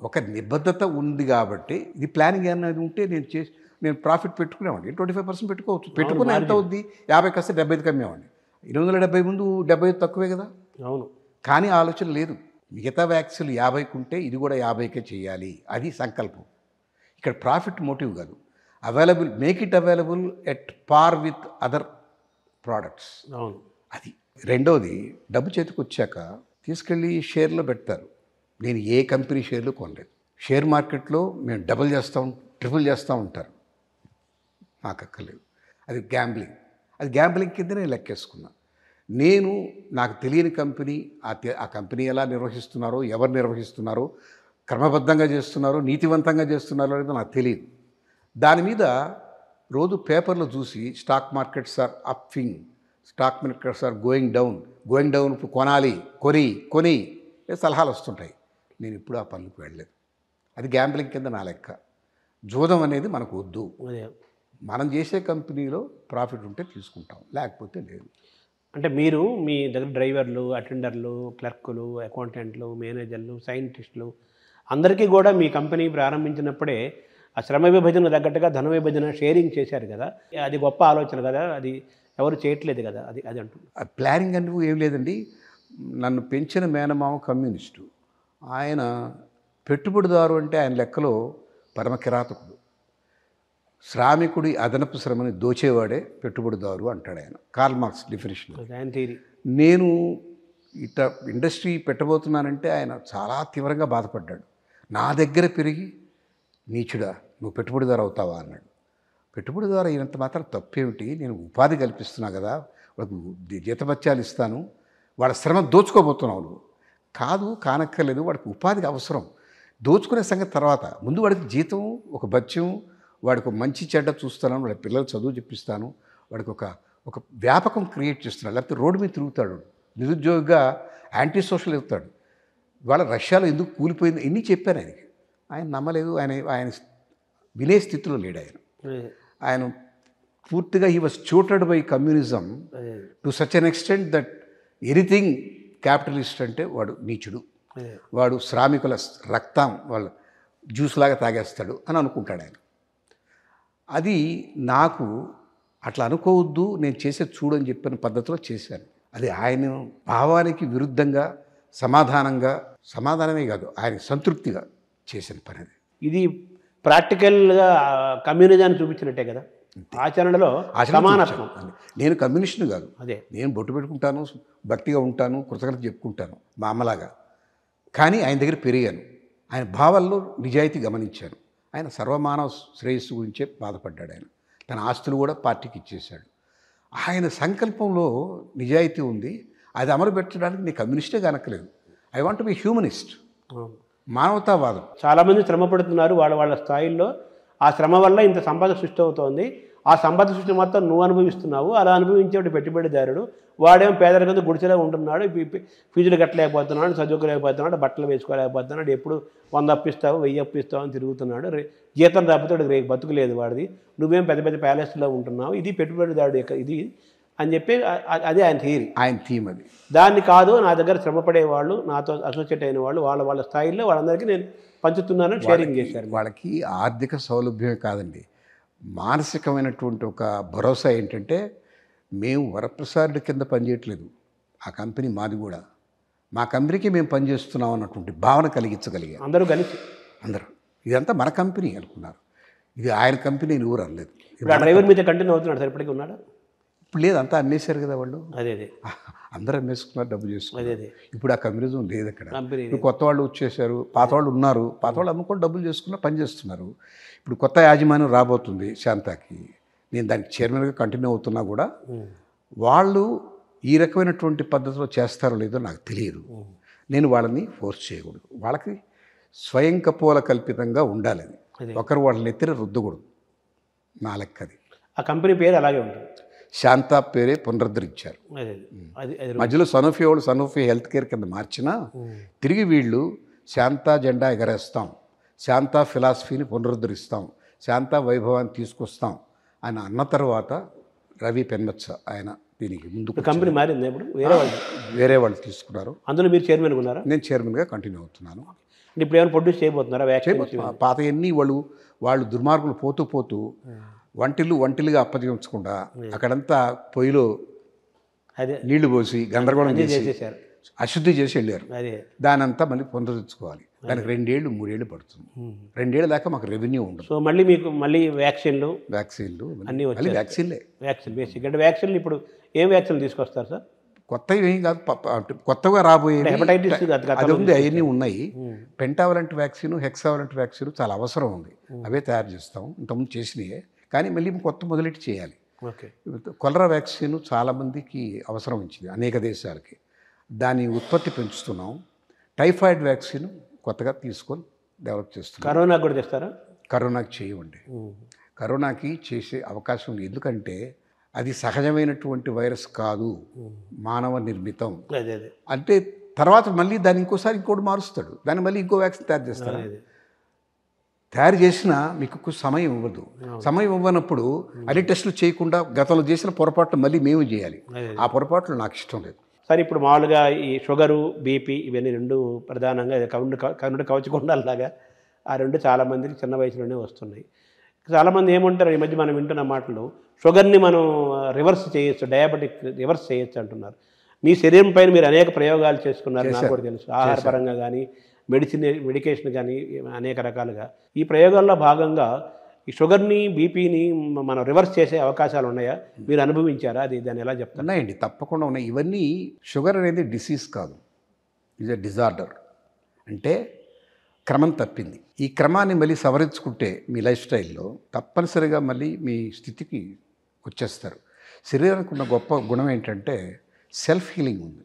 ఒక నిబద్ధత ఉంది కాబట్టి. ఇది ప్లానింగ్ అనేది ఉంటే నేను ప్రాఫిట్ పెట్టుకునేవాడిని. 25% పెట్టుకోవచ్చు, పెట్టుకున్న ఎంత అవుద్ది, 50 కాస్త 75కి అమ్మేవాడిని. 870 ముందు 75 తక్కువే కదా. అవును, కానీ ఆలోచన లేదు. మిగతా వ్యాక్సిన్లు 50కి ఉంటే ఇది కూడా 50కే చేయాలి, అది సంకల్పం. ఇక్కడ ప్రాఫిట్ మోటివ్ కాదు, make it available at par with other products. అవును, అది. రెండవది, డబ్బు చేతికి వచ్చాక తీసుకెళ్ళి షేర్లో పెడతారు. నేను ఏ కంపెనీ షేర్లు కొనలేదు. షేర్ మార్కెట్లో మేము డబుల్ చేస్తాం, ట్రిపుల్ చేస్తూ ఉంటారు, నాకు అక్కర్లేదు. అది గ్యాంబ్లింగ్ కింద నేను లెక్కేసుకున్నా. నాకు తెలియని కంపెనీ, ఆ కంపెనీ ఎలా నిర్వహిస్తున్నారో, ఎవరు నిర్వహిస్తున్నారో, క్రమబద్ధంగా చేస్తున్నారో, నీతివంతంగా చేస్తున్నారో అనేది నాకు తెలియదు. దాని మీద రోజు పేపర్లో చూసి stock markets are upping, stock markets are going down, ఇప్పుడు కొనాలి, కొని సలహాలు వస్తుంటాయి. నేను ఇప్పుడు ఆ పనులకు వెళ్ళలేదు. అది గ్యాంబ్లింగ్ కింద నా లెక్క. జూదం అనేది మనకు వద్దు. అదే. మనం చేసే కంపెనీలో ప్రాఫిట్ ఉంటే తీసుకుంటాం, లేకపోతే లేదు. అంటే మీరు మీ దగ్గర డ్రైవర్లు, అటెండర్లు, క్లర్కులు, అకౌంటెంట్లు, మేనేజర్లు, సైంటిస్టులు అందరికీ కూడా మీ కంపెనీ ప్రారంభించినప్పుడే ఆ శ్రమ విభజన తగ్గట్టుగా ధన విభజన షేరింగ్ చేశారు కదా, అది గొప్ప ఆలోచన కదా, అది ఎవరు చేయట్లేదు కదా, అది అది అంటున్నారు. ఆ ప్లానింగ్ అంటూ ఏం లేదండి. నన్ను పెంచిన మేనమామ కమ్యూనిస్టు. ఆయన పెట్టుబడిదారు అంటే ఆయన లెక్కలో పరమ కిరాతకుడు. శ్రామికుడి అదనపు శ్రమని దోచేవాడే పెట్టుబడిదారు అంటాడు ఆయన. Karl Marx definition. ఆయన థియరీ. నేను ఇట ఇండస్ట్రీ పెట్టబోతున్నానంటే ఆయన చాలా తీవ్రంగా బాధపడ్డాడు. నా దగ్గర పెరిగి నీచుడా నువ్వు పెట్టుబడిదారు అవుతావా అన్నాడు. పెట్టుబడిదారు అయినంత మాత్రం తప్పేమిటి, నేను ఉపాధి కల్పిస్తున్నా కదా, వాళ్ళకు జీతభత్యాలు ఇస్తాను, వాళ్ళ శ్రమ దోచుకోబోతున్నావు నువ్వు. కాదు, కానక్కర్లేదు, వాడికి ఉపాధికి అవసరం. దోచుకునే సంగతి తర్వాత, ముందు వాడికి జీతం, ఒక భత్యం, వాడికి ఒక మంచి చెడ్డ చూస్తాను, వాడి పిల్లలు చదువు చెప్పిస్తాను, వాడికి ఒక వ్యాపకం క్రియేట్ చేస్తున్నాడు. లేకపోతే రోడ్డు మీద తిరుగుతాడు, నిరుద్యోగిగా యాంటీ సోషల్ అవుతాడు. వాళ్ళ రష్యాలో ఎందుకు కూలిపోయింది ఇన్ని చెప్పాను ఆయనకి. ఆయన నమ్మలేదు. ఆయన వినే స్థితిలో లేడు ఆయన. ఆయన పూర్తిగా he was devoted by communism to such an extent that anything capitalist అంటే వాడు నీచుడు, వాడు శ్రామికుల రక్తం వాళ్ళ జ్యూస్ లాగా తాగేస్తాడు అని అనుకుంటాడు ఆయన. అది నాకు అట్లా అనుకోవద్దు, నేను చేసేది చూడని చెప్పిన పద్ధతిలో చేశాను. అది ఆయన భావానికి విరుద్ధంగా సమాధానమే కాదు, ఆయన సంతృప్తిగా చేసిన పని అది. ఇది ప్రాక్టికల్గా కమ్యూనిజాన్ని చూపించినట్టే కదా, ఆచరణలో సమానత్వం. నేను కమ్యూనిస్ట్ని కాదు, అదే నేను బొట్టు పెట్టుకుంటాను, భక్తిగా ఉంటాను, కృతజ్ఞత చెప్పుకుంటాను మా అమ్మలాగా. కానీ ఆయన దగ్గర పెరిగాను, ఆయన భావాల్లో నిజాయితీ గమనించాను. ఆయన సర్వమానవ శ్రేయస్సు గురించే బాధపడ్డాడు. ఆయన తన ఆస్తులు కూడా పార్టీకి ఇచ్చేశాడు. ఆయన సంకల్పంలో నిజాయితీ ఉంది. అది అమలుపెట్టడానికి నేను కమ్యూనిస్టే కానక్కలేదు. I want to be humanist, మానవతావాదం. చాలామంది శ్రమ పడుతున్నారు వాళ్ళ స్థాయిల్లో. ఆ శ్రమ వల్ల ఇంత సంపద సృష్టి అవుతోంది, ఆ సంపద సృష్టి మొత్తం నువ్వు అనుభవిస్తున్నావు, అలా అనుభవించేవాడు పెట్టుబడిదారుడు. వాడేమో పేదరికంతో గుడిసెలో ఉంటున్నాడు, ఫీజులు కట్టలేకపోతున్నాడు, చదువుకోలేకపోతున్నాడు, బట్టలు వేసుకోలేకపోతున్నాడు, ఎప్పుడు 100 అప్పిస్తావు 1000 అప్పిస్తావు అని తిరుగుతున్నాడు. జీతం తప్పుతాడు, రేపు బతుకులేదు వాడిది, నువ్వేం పెద్ద పెద్ద ప్యాలెస్లో ఉంటున్నావు, ఇది పెట్టుబడిదారుడు ఇది అని చెప్పి అది ఆయన థియరీ, ఆయన థీమ్ అది. దాన్ని కాదు, నా దగ్గర శ్రమపడే వాళ్ళు, నాతో అసోసియేట్ అయిన వాళ్ళు, వాళ్ళ స్థాయిలో వాళ్ళందరికీ నేను పంచుతున్నాను, షేరింగ్ చేశారు. వాళ్ళకి ఆర్థిక సౌలభ్యమే కాదండి, మానసికమైనటువంటి ఒక భరోసా ఏంటంటే, మేము వరప్రసాదుడి కింద పనిచేయట్లేదు, ఆ కంపెనీ మాది కూడా, మా కంపెనీకి మేము పనిచేస్తున్నాం అన్నటువంటి భావన కలిగించగలిగాం. అందరూ కలిసి అందరూ ఇదంతా మన కంపెనీ అనుకున్నారు. ఇది ఆయన కంపెనీ ఊరు అనలేదు. ఇప్పుడు ఆ డ్రైవర్ మీద కంటిన్యూ అవుతున్నాడు సార్, ఇప్పటికీ ఉన్నాడు? ఇప్పుడు లేదు, అంతా అమ్మేశారు కదా వాళ్ళు. అదే అందరూ అమ్మేసుకున్నారు, డబ్బు చేసుకున్నారు. అదే ఇప్పుడు ఆ కమ్యూనిజం లేదు అక్కడ. కంపెనీ ఇప్పుడు కొత్త వాళ్ళు వచ్చేసారు, పాత వాళ్ళు ఉన్నారు, పాత వాళ్ళు అమ్ముకొని డబ్బులు చేసుకున్న పని చేస్తున్నారు. ఇప్పుడు కొత్త యాజమాన్యం రాబోతుంది శాంతాకి, నేను దానికి చైర్మన్గా కంటిన్యూ అవుతున్నా కూడా వాళ్ళు ఈ రకమైనటువంటి పద్ధతిలో చేస్తారో లేదో నాకు తెలియదు. నేను వాళ్ళని ఫోర్స్ చేయకూడదు, వాళ్ళకి స్వయం కపోల కల్పితంగా ఉండాలి. అది ఒకరు వాళ్ళని ఎత్తిన రుద్దకూడదు, నా లెక్కది. ఆ కంపెనీ పేరు అలాగే ఉంటుంది, శాంతా పేరే పునరుద్ధరించారు. మధ్యలో సనోఫీ వాళ్ళు సనోఫీ హెల్త్ కేర్ కింద మార్చినా తిరిగి వీళ్ళు శాంతా జెండా ఎగరేస్తాం, శాంతా ఫిలాసఫీని పునరుద్ధరిస్తాం, శాంతా వైభవాన్ని తీసుకొస్తాం అని అన్న తర్వాత రవి పెన్మెత్స ఆయన దీనికి ముందుకు కంపెనీ మారింది. ఇప్పుడు వేరే వాళ్ళు తీసుకున్నారు, అందులో మీరు చైర్మన్ ఉన్నారా? నేను చైర్మన్గా కంటిన్యూ అవుతున్నాను. ఇప్పుడు ఏమైనా ప్రొడ్యూస్ చేయబోతున్నారా? పాత ఎన్ని వాళ్ళు దుర్మార్గులు పోతూ వంటిలుగా అప్పగించకుండా అక్కడంతా పొయ్యిలో అదే నీళ్లు పోసి గందరగోళం చేసేసారు, అశుద్ధి చేసి వెళ్ళారు. అదే దానంతా మళ్ళీ పునరుద్ధరించుకోవాలి. దానికి 2 ఏళ్ళు 3 ఏళ్ళు పడుతుంది. 2 ఏళ్ళ దాకా మాకు రెవెన్యూ ఉండదు. సో మళ్ళీ వ్యాక్సిన్లు అన్నీ మళ్ళీ వ్యాక్సిన్లే. వ్యాక్సిన్ బేసిక్ అంటే వ్యాక్సిన్లు ఇప్పుడు ఏం వ్యాక్సిన్లు తీసుకొస్తారు సార్? కొత్తవి ఏం కాదు, కొత్తగా రాబోయే హెపటైటిస్ అది ఉంది, అవన్నీ ఉన్నాయి. పెంటావలెంట్ వ్యాక్సిన్, హెక్సావలెంట్ వ్యాక్సిన్ చాలా అవసరం ఉంది, అవే తయారు చేస్తాం, ఇంతకుముందు చేసినాయే, కానీ మళ్ళీ కొత్త మొదలెట్టి చేయాలి. ఓకే. కొలరా వ్యాక్సిన్ చాలామందికి అవసరం వచ్చింది, అనేక దేశాలకి, దాని ఉత్పత్తి పెంచుతున్నాం. టైఫాయిడ్ వ్యాక్సిన్ కొత్తగా తీసుకొని డెవలప్ చేస్తున్నాం. కరోనా కూడా చేస్తారా? కరోనాకి చేయమండి, కరోనాకి చేసే అవకాశం ఉంది, ఎందుకంటే అది సహజమైనటువంటి వైరస్ కాదు, మానవ నిర్మితం. అంటే తర్వాత మళ్ళీ దాన్ని ఇంకోటి మారుస్తాడు, దాన్ని మళ్ళీ ఇంకో వ్యాక్సిన్ తయారు చేస్తాడు. తయారు చేసినా మీకు ఎక్కువ సమయం ఇవ్వదు. సమయం ఇవ్వనప్పుడు అన్ని టెస్టులు చేయకుండా గతంలో చేసిన పొరపాట్లు మళ్ళీ మేము చేయాలి. ఆ పొరపాట్లు నాకు ఇష్టం లేదు. సరే, ఇప్పుడు మామూలుగా ఈ షుగరు, బీపీ ఇవన్నీ రెండు ప్రధానంగా కరుడు కవచకుండాలాగా ఆ రెండు చాలామందికి చిన్న వయసులోనే వస్తున్నాయి. చాలామంది ఏమంటారు, ఈ మధ్య మనం వింటున్న మాటలు, షుగర్ని మనం రివర్స్ చేయొచ్చు, డయాబెటిక్ రివర్స్ చేయొచ్చు అంటున్నారు. మీ శరీరం పైన మీరు అనేక ప్రయోగాలు చేసుకున్నారు, నాకు కూడా తెలుసు. ఆహారపరంగా కానీ, మెడికేషన్ కానీ అనేక రకాలుగా. ఈ ప్రయోగాల్లో భాగంగా ఈ షుగర్ని, బీపీని మనం రివర్స్ చేసే అవకాశాలు ఉన్నాయా? మీరు అనుభవించారా? అది దాన్ని ఎలా చెప్తారు? ఉన్నాయండి, తప్పకుండా ఉన్నాయి. ఇవన్నీ షుగర్ అనేది డిసీజ్ కాదు, ఇది డిజార్డర్. అంటే క్రమం తప్పింది. ఈ క్రమాన్ని మళ్ళీ సవరించుకుంటే మీ లైఫ్ స్టైల్లో తప్పనిసరిగా మళ్ళీ మీ స్థితికి వచ్చేస్తారు. శరీరానికి ఉన్న గొప్ప గుణం ఏంటంటే సెల్ఫ్ హీలింగ్ ఉంది.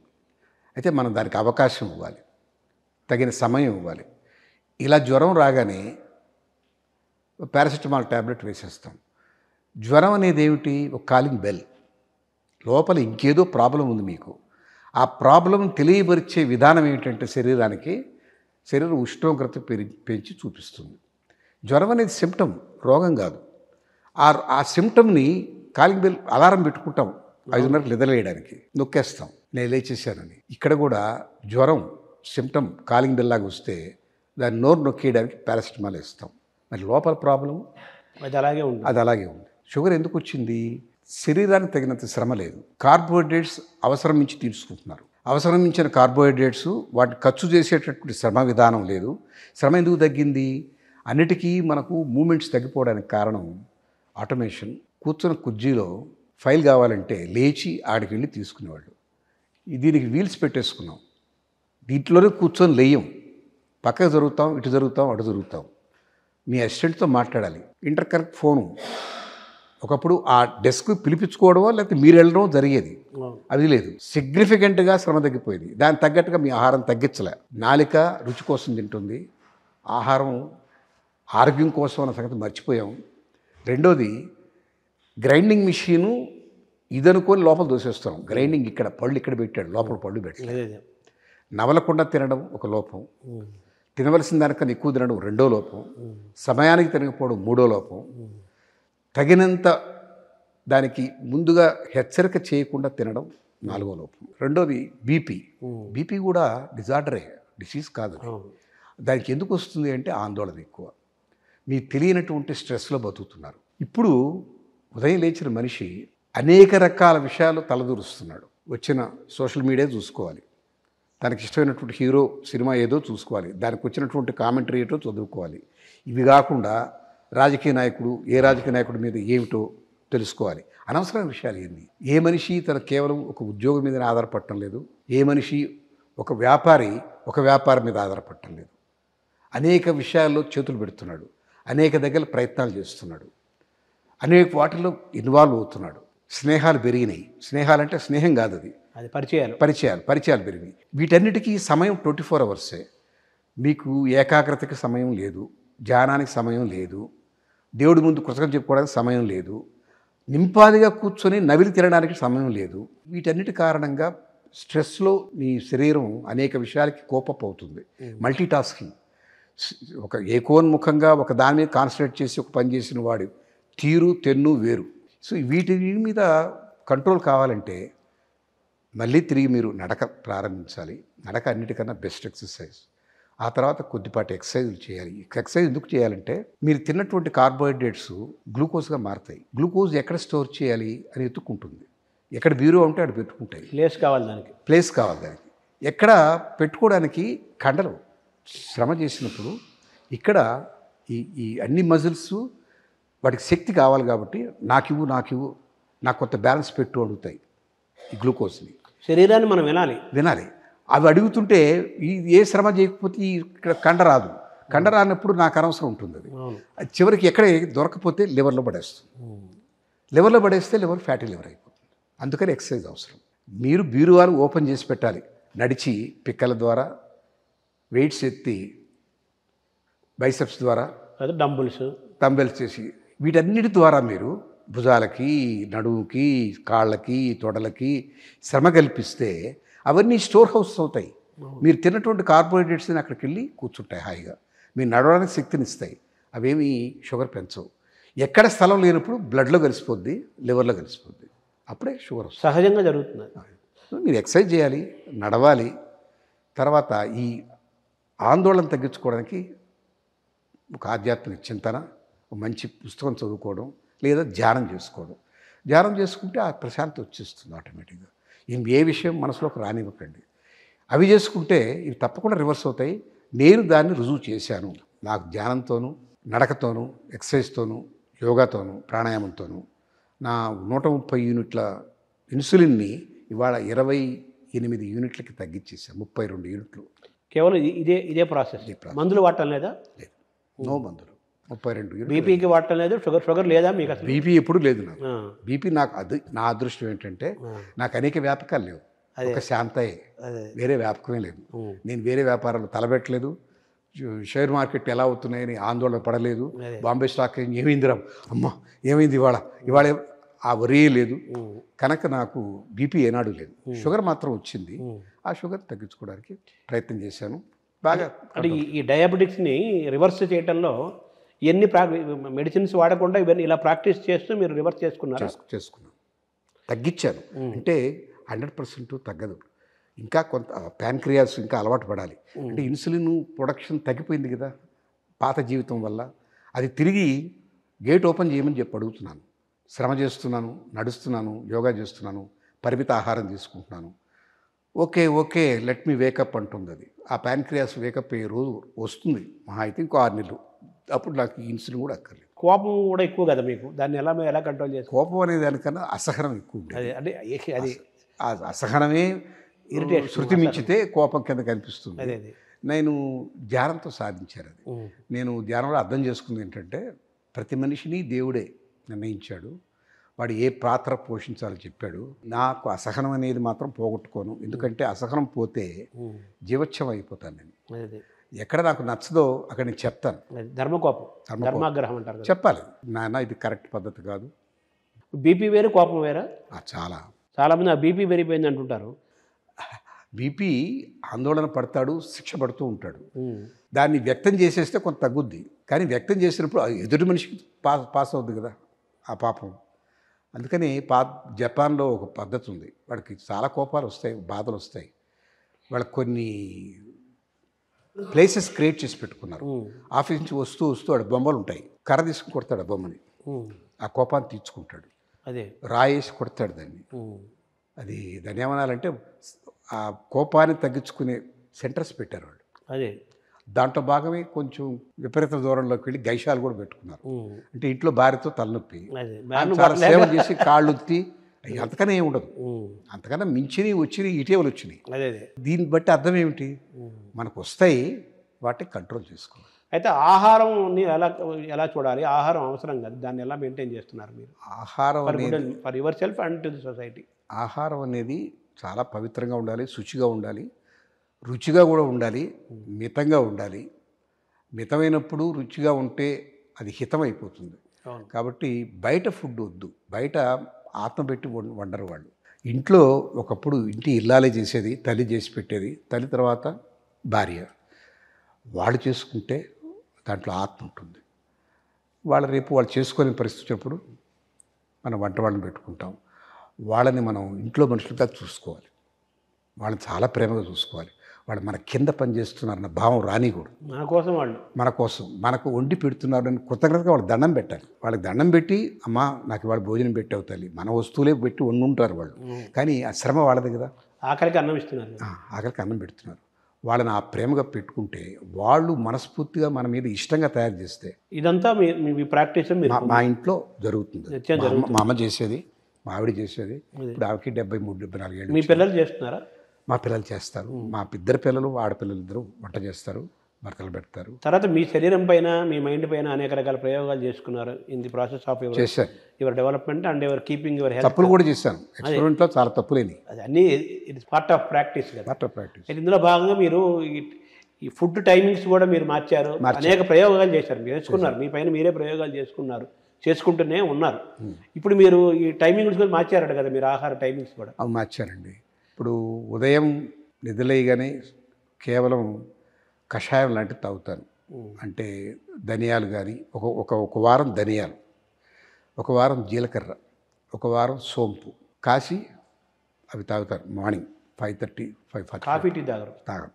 అయితే మనం దానికి అవకాశం ఇవ్వాలి, తగిన సమయం ఇవ్వాలి. ఇలా జ్వరం రాగానే పారాసిటమాల్ ట్యాబ్లెట్ వేసేస్తాం. జ్వరం అనేది ఏమిటి? ఒక కాలింగ్ బెల్. లోపల ఇంకేదో ప్రాబ్లం ఉంది మీకు. ఆ ప్రాబ్లం తెలియపరిచే విధానం ఏంటంటే శరీరం ఉష్ణోగ్రత పెంచి చూపిస్తుంది. జ్వరం అనేది సిమ్టమ్, రోగం కాదు. ఆ సిమ్టమ్ని కాలింగ్ బెల్ అలారం పెట్టుకుంటాం 5:30కి నిద్రలేయడానికి, నొక్కేస్తాం నేను లేచేసానని. ఇక్కడ కూడా జ్వరం సిమ్టమ్ కాలింగ్ బెల్ లాగా వస్తే దాన్ని నోరు నొక్కేయడానికి పారాసిటమాల్ వేస్తాం. మరి లోపల ప్రాబ్లం అది అలాగే ఉంది. షుగర్ ఎందుకు వచ్చింది? శరీరానికి తగినంత శ్రమ లేదు. కార్బోహైడ్రేట్స్ అవసరం మించి తీసుకుంటున్నారు. అవసరం మించిన కార్బోహైడ్రేట్స్ వాటిని ఖర్చు చేసేటటువంటి శ్రమ విధానం లేదు. శ్రమ ఎందుకు తగ్గింది? అన్నిటికీ మనకు మూమెంట్స్ తగ్గిపోవడానికి కారణం ఆటోమేషన్. కూర్చున్న కుర్చీలో ఫైల్ కావాలంటే లేచి ఆడికి వెళ్ళి తీసుకునేవాళ్ళు. దీనికి వీల్స్ పెట్టేసుకున్నాం. దీంట్లోనే కూర్చొని లేయం, పక్కకు జరుగుతాం, ఇటు జరుగుతాం, అటు జరుగుతాం. మీ అసిస్టెంట్తో మాట్లాడాలి, ఇంటర్ కనెక్ట్ ఫోను. ఒకప్పుడు ఆ డెస్క్ పిలిపించుకోవడమో లేకపోతే మీరు వెళ్ళడమో జరిగేది, అది లేదు. సిగ్నిఫికెంట్గా శ్రమ తగ్గిపోయింది. దానికి తగ్గట్టుగా మీ ఆహారం తగ్గించలే. నాలిక రుచి కోసం తింటుంది, ఆహారం ఆరోగ్యం కోసం అన్న సంగతి మర్చిపోయాం. రెండోది గ్రైండింగ్ మిషను ఇదనుకొని లోపల దోసేస్తాం. గ్రైండింగ్ ఇక్కడ పళ్ళు ఇక్కడ పెట్టాడు, లోపల పళ్ళు పెట్టలేదు. నవలకుండా తినడం ఒక లోపం, తినవలసిన దానికన్నా ఎక్కువ తినడం రెండో లోపం, సమయానికి తినకపోవడం మూడో లోపం, తగినంత దానికి ముందుగా హెచ్చరిక చేయకుండా తినడం నాలుగో లోపం. రెండోది బీపీ కూడా డిజార్డరే, డిసీజ్ కాదు. దానికి ఎందుకు వస్తుంది అంటే ఆందోళన ఎక్కువ, మీకు తెలియనటువంటి స్ట్రెస్లో బతుకుతున్నారు. ఇప్పుడు ఉదయం లేచిన మనిషి అనేక రకాల విషయాలు తలదూరుస్తున్నాడు. వచ్చిన సోషల్ మీడియా చూసుకోవాలి, తనకి ఇష్టమైనటువంటి హీరో సినిమా ఏదో చూసుకోవాలి, దానికి వచ్చినటువంటి కామెంటరీ ఏటో చదువుకోవాలి. ఇవి కాకుండా రాజకీయ నాయకుడి మీద ఏమిటో తెలుసుకోవాలి. అనవసరమైన విషయాలు ఏంది? ఏ మనిషి తన కేవలం ఒక ఉద్యోగం మీద ఆధారపడటం లేదు. ఏ మనిషి ఒక వ్యాపారం మీద ఆధారపడటం లేదు. అనేక విషయాల్లో చేతులు పెడుతున్నాడు, అనేక దగ్గర ప్రయత్నాలు చేస్తున్నాడు, అనేక వాటిలో ఇన్వాల్వ్ అవుతున్నాడు. స్నేహాలు పెరిగినాయి. స్నేహాలంటే స్నేహం కాదు, అది పరిచయాలు పెరిగినాయి. వీటన్నిటికీ సమయం 24 అవర్సే. మీకు ఏకాగ్రతకి సమయం లేదు, ధ్యానానికి సమయం లేదు, దేవుడి ముందు కృతజ్ఞత చెప్పుకోవడానికి సమయం లేదు, నింపాదిగా కూర్చొని నవిలి తినడానికి సమయం లేదు. వీటన్నిటి కారణంగా స్ట్రెస్లో మీ శరీరం అనేక విషయాలకి కోపప్ అవుతుంది. మల్టీటాస్కింగ్, ఒక ఏకోన్ముఖంగా ఒక దాని మీద కాన్సన్ట్రేట్ చేసి ఒక పని చేసిన వాడు తీరు తెన్ను వేరు. సో వీటి మీద కంట్రోల్ కావాలంటే మళ్ళీ తిరిగి మీరు నడక ప్రారంభించాలి. నడక అన్నిటికన్నా బెస్ట్ ఎక్సర్సైజ్. ఆ తర్వాత కొద్దిపాటి ఎక్సర్సైజులు చేయాలి. ఎక్సర్సైజ్ ఎందుకు చేయాలంటే మీరు తిన్నటువంటి కార్బోహైడ్రేట్స్ గ్లూకోజ్గా మారుతాయి. గ్లూకోజ్ ఎక్కడ స్టోర్ చేయాలి అని ఎత్తుక్కుంటుంది. ఎక్కడ బ్యూరో ఉంటే అక్కడ పెట్టుకుంటాయి. ప్లేస్ కావాలి దానికి. ఎక్కడ పెట్టుకోవడానికి కండలు శ్రమ చేసినప్పుడు ఇక్కడ ఈ అన్ని మజిల్స్ వాటికి శక్తి కావాలి కాబట్టి నాకివ్వు నాకు కొంత బ్యాలెన్స్ పెట్టు అడుగుతాయి ఈ గ్లూకోజ్ని. శరీరాన్ని మనం వినాలి. అవి అడుగుతుంటే ఏ శ్రమ చేయకపోతే ఇక్కడ కండ రానప్పుడు నాకు అనవసరం ఉంటుంది. అది చివరికి ఎక్కడ దొరకపోతే లివర్లో పడేస్తే లివర్ ఫ్యాటీ లివర్ అయిపోతుంది. అందుకని ఎక్సర్సైజ్ అవసరం. మీరు బీరువాలు ఓపెన్ చేసి పెట్టాలి. నడిచి పిక్కల ద్వారా, వెయిట్స్ ఎత్తి, బైసెప్స్ ద్వారా, డంబెల్స్ చేసి, వీటన్నిటి ద్వారా మీరు భుజాలకి, నడుముకి, కాళ్ళకి, తొడలకి శ్రమ కల్పిస్తే అవన్నీ స్టోర్ హౌస్ అవుతాయి. మీరు తిన్నటువంటి కార్బోహైడ్రేట్స్ని అక్కడికి వెళ్ళి కూర్చుంటాయి హాయిగా. మీరు నడవడానికి శక్తినిస్తాయి. అవేమి షుగర్ పెంచవు. ఎక్కడ స్థలం లేనప్పుడు బ్లడ్లో కలిసిపోద్ది, లివర్లో కలిసిపోద్ది, అప్పుడే షుగర్ వస్తుంది. సహజంగా జరుగుతుంది. మీరు ఎక్సర్సైజ్ చేయాలి, నడవాలి. తర్వాత ఈ ఆందోళన తగ్గించుకోవడానికి ఒక ఆధ్యాత్మిక చింతన, ఒక మంచి పుస్తకం చదువుకోవడం, లేదా ధ్యానం చేసుకోవడం. ధ్యానం చేసుకుంటే ఆ ప్రశాంతి వచ్చేస్తుంది ఆటోమేటిక్గా. ఏ విషయం మనసులోకి రానివ్వకండి. అవి చేసుకుంటే ఇవి తప్పకుండా రివర్స్ అవుతాయి. నేను దాన్ని రుజువు చేశాను. నాకు ధ్యానంతోనూ, నడకతోనూ, ఎక్సర్సైజ్తోనూ, యోగాతోనూ, ప్రాణాయామంతోనూ నా 130 యూనిట్ల ఇన్సులిన్ని ఇవాళ 28 యూనిట్లకి తగ్గించేసాను. 32 యూనిట్లు. కేవలం ఇదే ప్రాసెస్. మందులు వాడటం లేదా? లేదు, నో మందులు. 32 యూనిట్లు. బీపీకి వాడటం లేదు, షుగర్ లేదా మీకు అసలు? బీపీ ఎప్పుడు లేదు నాకు. బీపీ నాకు నా అదృష్టం ఏంటంటే నాకు అనేక వ్యాపకాలు లేవు. ఒక శాంతయే, వేరే వ్యాపకమే లేదు. నేను వేరే వ్యాపారాలు తలబెట్టలేదు. షేర్ మార్కెట్ ఎలా అవుతున్నాయని ఆందోళన పడలేదు. బాంబే స్టాక్ ఏమైందిరా, అమ్మ ఏమైంది ఇవాళ ఆ వరే లేదు. కనుక నాకు బీపీ ఏనాడు లేదు. షుగర్ మాత్రం వచ్చింది. ఆ షుగర్ తగ్గించుకోవడానికి ప్రయత్నం చేశాను. బాగా అంటే ఈ డయాబెటిక్స్ని రివర్స్ చేయడంలో ఎన్ని మెడిసిన్స్ వాడకుండా ఇవన్నీ ఇలా ప్రాక్టీస్ చేస్తూ మీరు రివర్స్ చేసుకున్నాను, తగ్గించాను. అంటే 100% తగ్గదు. ఇంకా కొంత ప్యాన్క్రియాస్ ఇంకా అలవాటు పడాలి. అంటే ఇన్సులిన్ ప్రొడక్షన్ తగ్గిపోయింది కదా పాత జీవితం వల్ల. అది తిరిగి గేట్ ఓపెన్ చేయమని చెప్పి అడుగుతున్నాను. శ్రమ చేస్తున్నాను, నడుస్తున్నాను, యోగా చేస్తున్నాను, పరిమిత ఆహారం తీసుకుంటున్నాను. ఓకే లెట్ మీ వేకప్ అంటుంది అది. ఆ ప్యాన్క్రియాస్ వేకప్ అయ్యే రోజు వస్తుంది, మహా అయితే ఇంకో 6 నెలలు. అప్పుడు నాకు ఇన్సులిన్ కూడా అక్కర్లేదు. కోపం కూడా ఎక్కువ కదా మీకు, దాన్ని ఎలా కంట్రోల్ చేస్తారు? కోపం అనే దానికన్నా అసహనం ఎక్కువ ఉంటుంది. అది ఆ అసహనమే ఇరిటేషన్, శృతి మించితే కోపం కింద కనిపిస్తుంది. నేను ధ్యానంతో సాధించాను అది. నేను ధ్యానంలో అర్థం చేసుకుంది ఏంటంటే ప్రతి మనిషిని దేవుడే నిర్ణయించాడు. వాడు ఏ పాత్ర పోషించాలో చెప్పాడు. నాకు అసహనం అనేది మాత్రం పోగొట్టుకోను. ఎందుకంటే అసహనం పోతే జీవోత్సవం అయిపోతాను నేను. ఎక్కడ నాకు నచ్చదో అక్కడ నేను చెప్తాను. ధర్మాగ్రహం అంటారు, చెప్పాలి. నాన్న ఇది కరెక్ట్ పద్ధతి కాదు. బీపీ వేరు, కోపం వేరా? చాలామంది ఆ బీపీ పెరిగిపోయింది అంటుంటారు. బీపీ ఆందోళన పడతాడు, శిక్ష పడుతూ ఉంటాడు. దాన్ని వ్యక్తం చేసేస్తే కొంత తగ్గుద్ది. కానీ వ్యక్తం చేసినప్పుడు ఎదుటి మనిషికి పాస్ అవుద్ది కదా ఆ పాపం. అందుకని జపాన్లో ఒక పద్ధతి ఉంది. వాడికి చాలా కోపాలు వస్తాయి, బాధలు వస్తాయి. వాళ్ళకి కొన్ని ప్లేసెస్ క్రియేట్ చేసి పెట్టుకున్నారు. ఆఫీస్ నుంచి వస్తూ వాడు బొమ్మలు ఉంటాయి. కర్ర తీసుకుని కొడతాడు ఆ బొమ్మని, ఆ కోపాన్ని తీర్చుకుంటాడు. రాయేసి కొడతాడు దాన్ని. దాన్ని ఏమనాలంటే ఆ కోపాన్ని తగ్గించుకునే సెంటర్స్ పెట్టారు వాళ్ళు. దాంట్లో భాగమే కొంచెం విపరీత దూరంలోకి వెళ్ళి గైషాలు కూడా పెట్టుకున్నారు. అంటే ఇంట్లో భార్యతో తలనొప్పి, చాలా సేవ చేసి కాళ్ళు ఉత్తి, అంతకనే ఏమి ఉండదు. అంతకన్నా మించినవి వచ్చినాయి, ఇటీవలు వచ్చినాయి. దీన్ని బట్టి అర్థం ఏమిటి, మనకు వస్తాయి, వాటిని కంట్రోల్ చేసుకోవాలి. అయితే ఆహారం ఎలా చూడాలి? ఆహారం అవసరం కదా, దాన్ని ఎలా మెయింటైన్ చేస్తున్నారు మీరు? ఆహారం for your self and to the society. ఆహారం అనేది చాలా పవిత్రంగా ఉండాలి, శుచిగా ఉండాలి, రుచిగా కూడా ఉండాలి, మితంగా ఉండాలి. మితమైనప్పుడు రుచిగా ఉంటే అది హితం అయిపోతుంది. కాబట్టి బయట ఫుడ్ వద్దు. బయట ఆత్మ పెట్టి వండరు వాళ్ళు. ఇంట్లో ఒకప్పుడు ఇంటి ఇల్లాలే చేసేది, తల్లి చేసి పెట్టేది, తల్లి తర్వాత భార్య. వాళ్ళు చేసుకుంటే దాంట్లో ఆత్మ ఉంటుంది. రేపు వాళ్ళు చేసుకునే పరిస్థితి అప్పుడు మనం వంట వాళ్ళని పెట్టుకుంటాం. వాళ్ళని మనం ఇంట్లో మనుషులుగా చూసుకోవాలి, వాళ్ళని చాలా ప్రేమగా చూసుకోవాలి. వాళ్ళు మన కింద పనిచేస్తున్నారన్న భావం రానికూడదు. మన కోసం మనకు వండి పెడుతున్నారని కృతజ్ఞతగా వాళ్ళు దండం పెట్టాలి. వాళ్ళకి దండం పెట్టి, అమ్మా నాకు ఇవాళ భోజనం పెట్టావు తల్లి, మన వస్తువులే పెట్టి వండుంటారు వాళ్ళు. కానీ ఆ శ్రమ వాళ్ళది కదా. ఆకలికి అన్నం ఇస్తున్నారు, ఆకలికి అన్నం పెడుతున్నారు. వాళ్ళని ఆ ప్రేమగా పెట్టుకుంటే, వాళ్ళు మనస్ఫూర్తిగా మన మీద ఇష్టంగా తయారు చేస్తే, ఇదంతా మీ ప్రాక్టీస్ మా ఇంట్లో జరుగుతుంది. మా అమ్మ చేసేది, మా ఆవిడ చేసేది. ఇప్పుడు ఆవిడకి 73-74 ఏళ్ళు. మీ పిల్లలు చేస్తున్నారా? మా పిల్లలు చేస్తారు. మా ఇద్దరు పిల్లలు, ఆడపిల్లలు ఇద్దరు వంట చేస్తారు, భర్తలు పెడతారు. తర్వాత మీ శరీరం పైన, మీ మైండ్ పైన అనేక రకాల ప్రయోగాలు చేసుకున్నారు. In the process of your development and your keeping your health. తప్పులు కూడా చేశాను. ఎక్స్పెరిమెంట్లో చాలా తప్పులేని. అది అన్నీ it is part of practice కదా. Part of practice. ఇందులో భాగంగా మీరు ఈ ఫుడ్ టైమింగ్స్ కూడా మీరు మార్చారు, అనేక ప్రయోగాలు చేశారు, నేర్చుకున్నారు. మీ పైన మీరే ప్రయోగాలు చేసుకుంటూనే ఉన్నారు. ఇప్పుడు మీరు ఈ టైమింగ్స్ కూడా మార్చారట కదా, మీరు ఆహార టైమింగ్స్ కూడా? అవి మార్చారండి. ఇప్పుడు ఉదయం నిద్రలేయగానే కేవలం కషాయం లాంటివి తాగుతాను. అంటే ధనియాలు కానీ ఒక వారం ధనియాలు, ఒక వారం జీలకర్ర, ఒక వారం సోంపు కాసి అవి తాగుతాను. మార్నింగ్ 5:30, 5:40 కాఫీ టీ తాగరు. తాగను.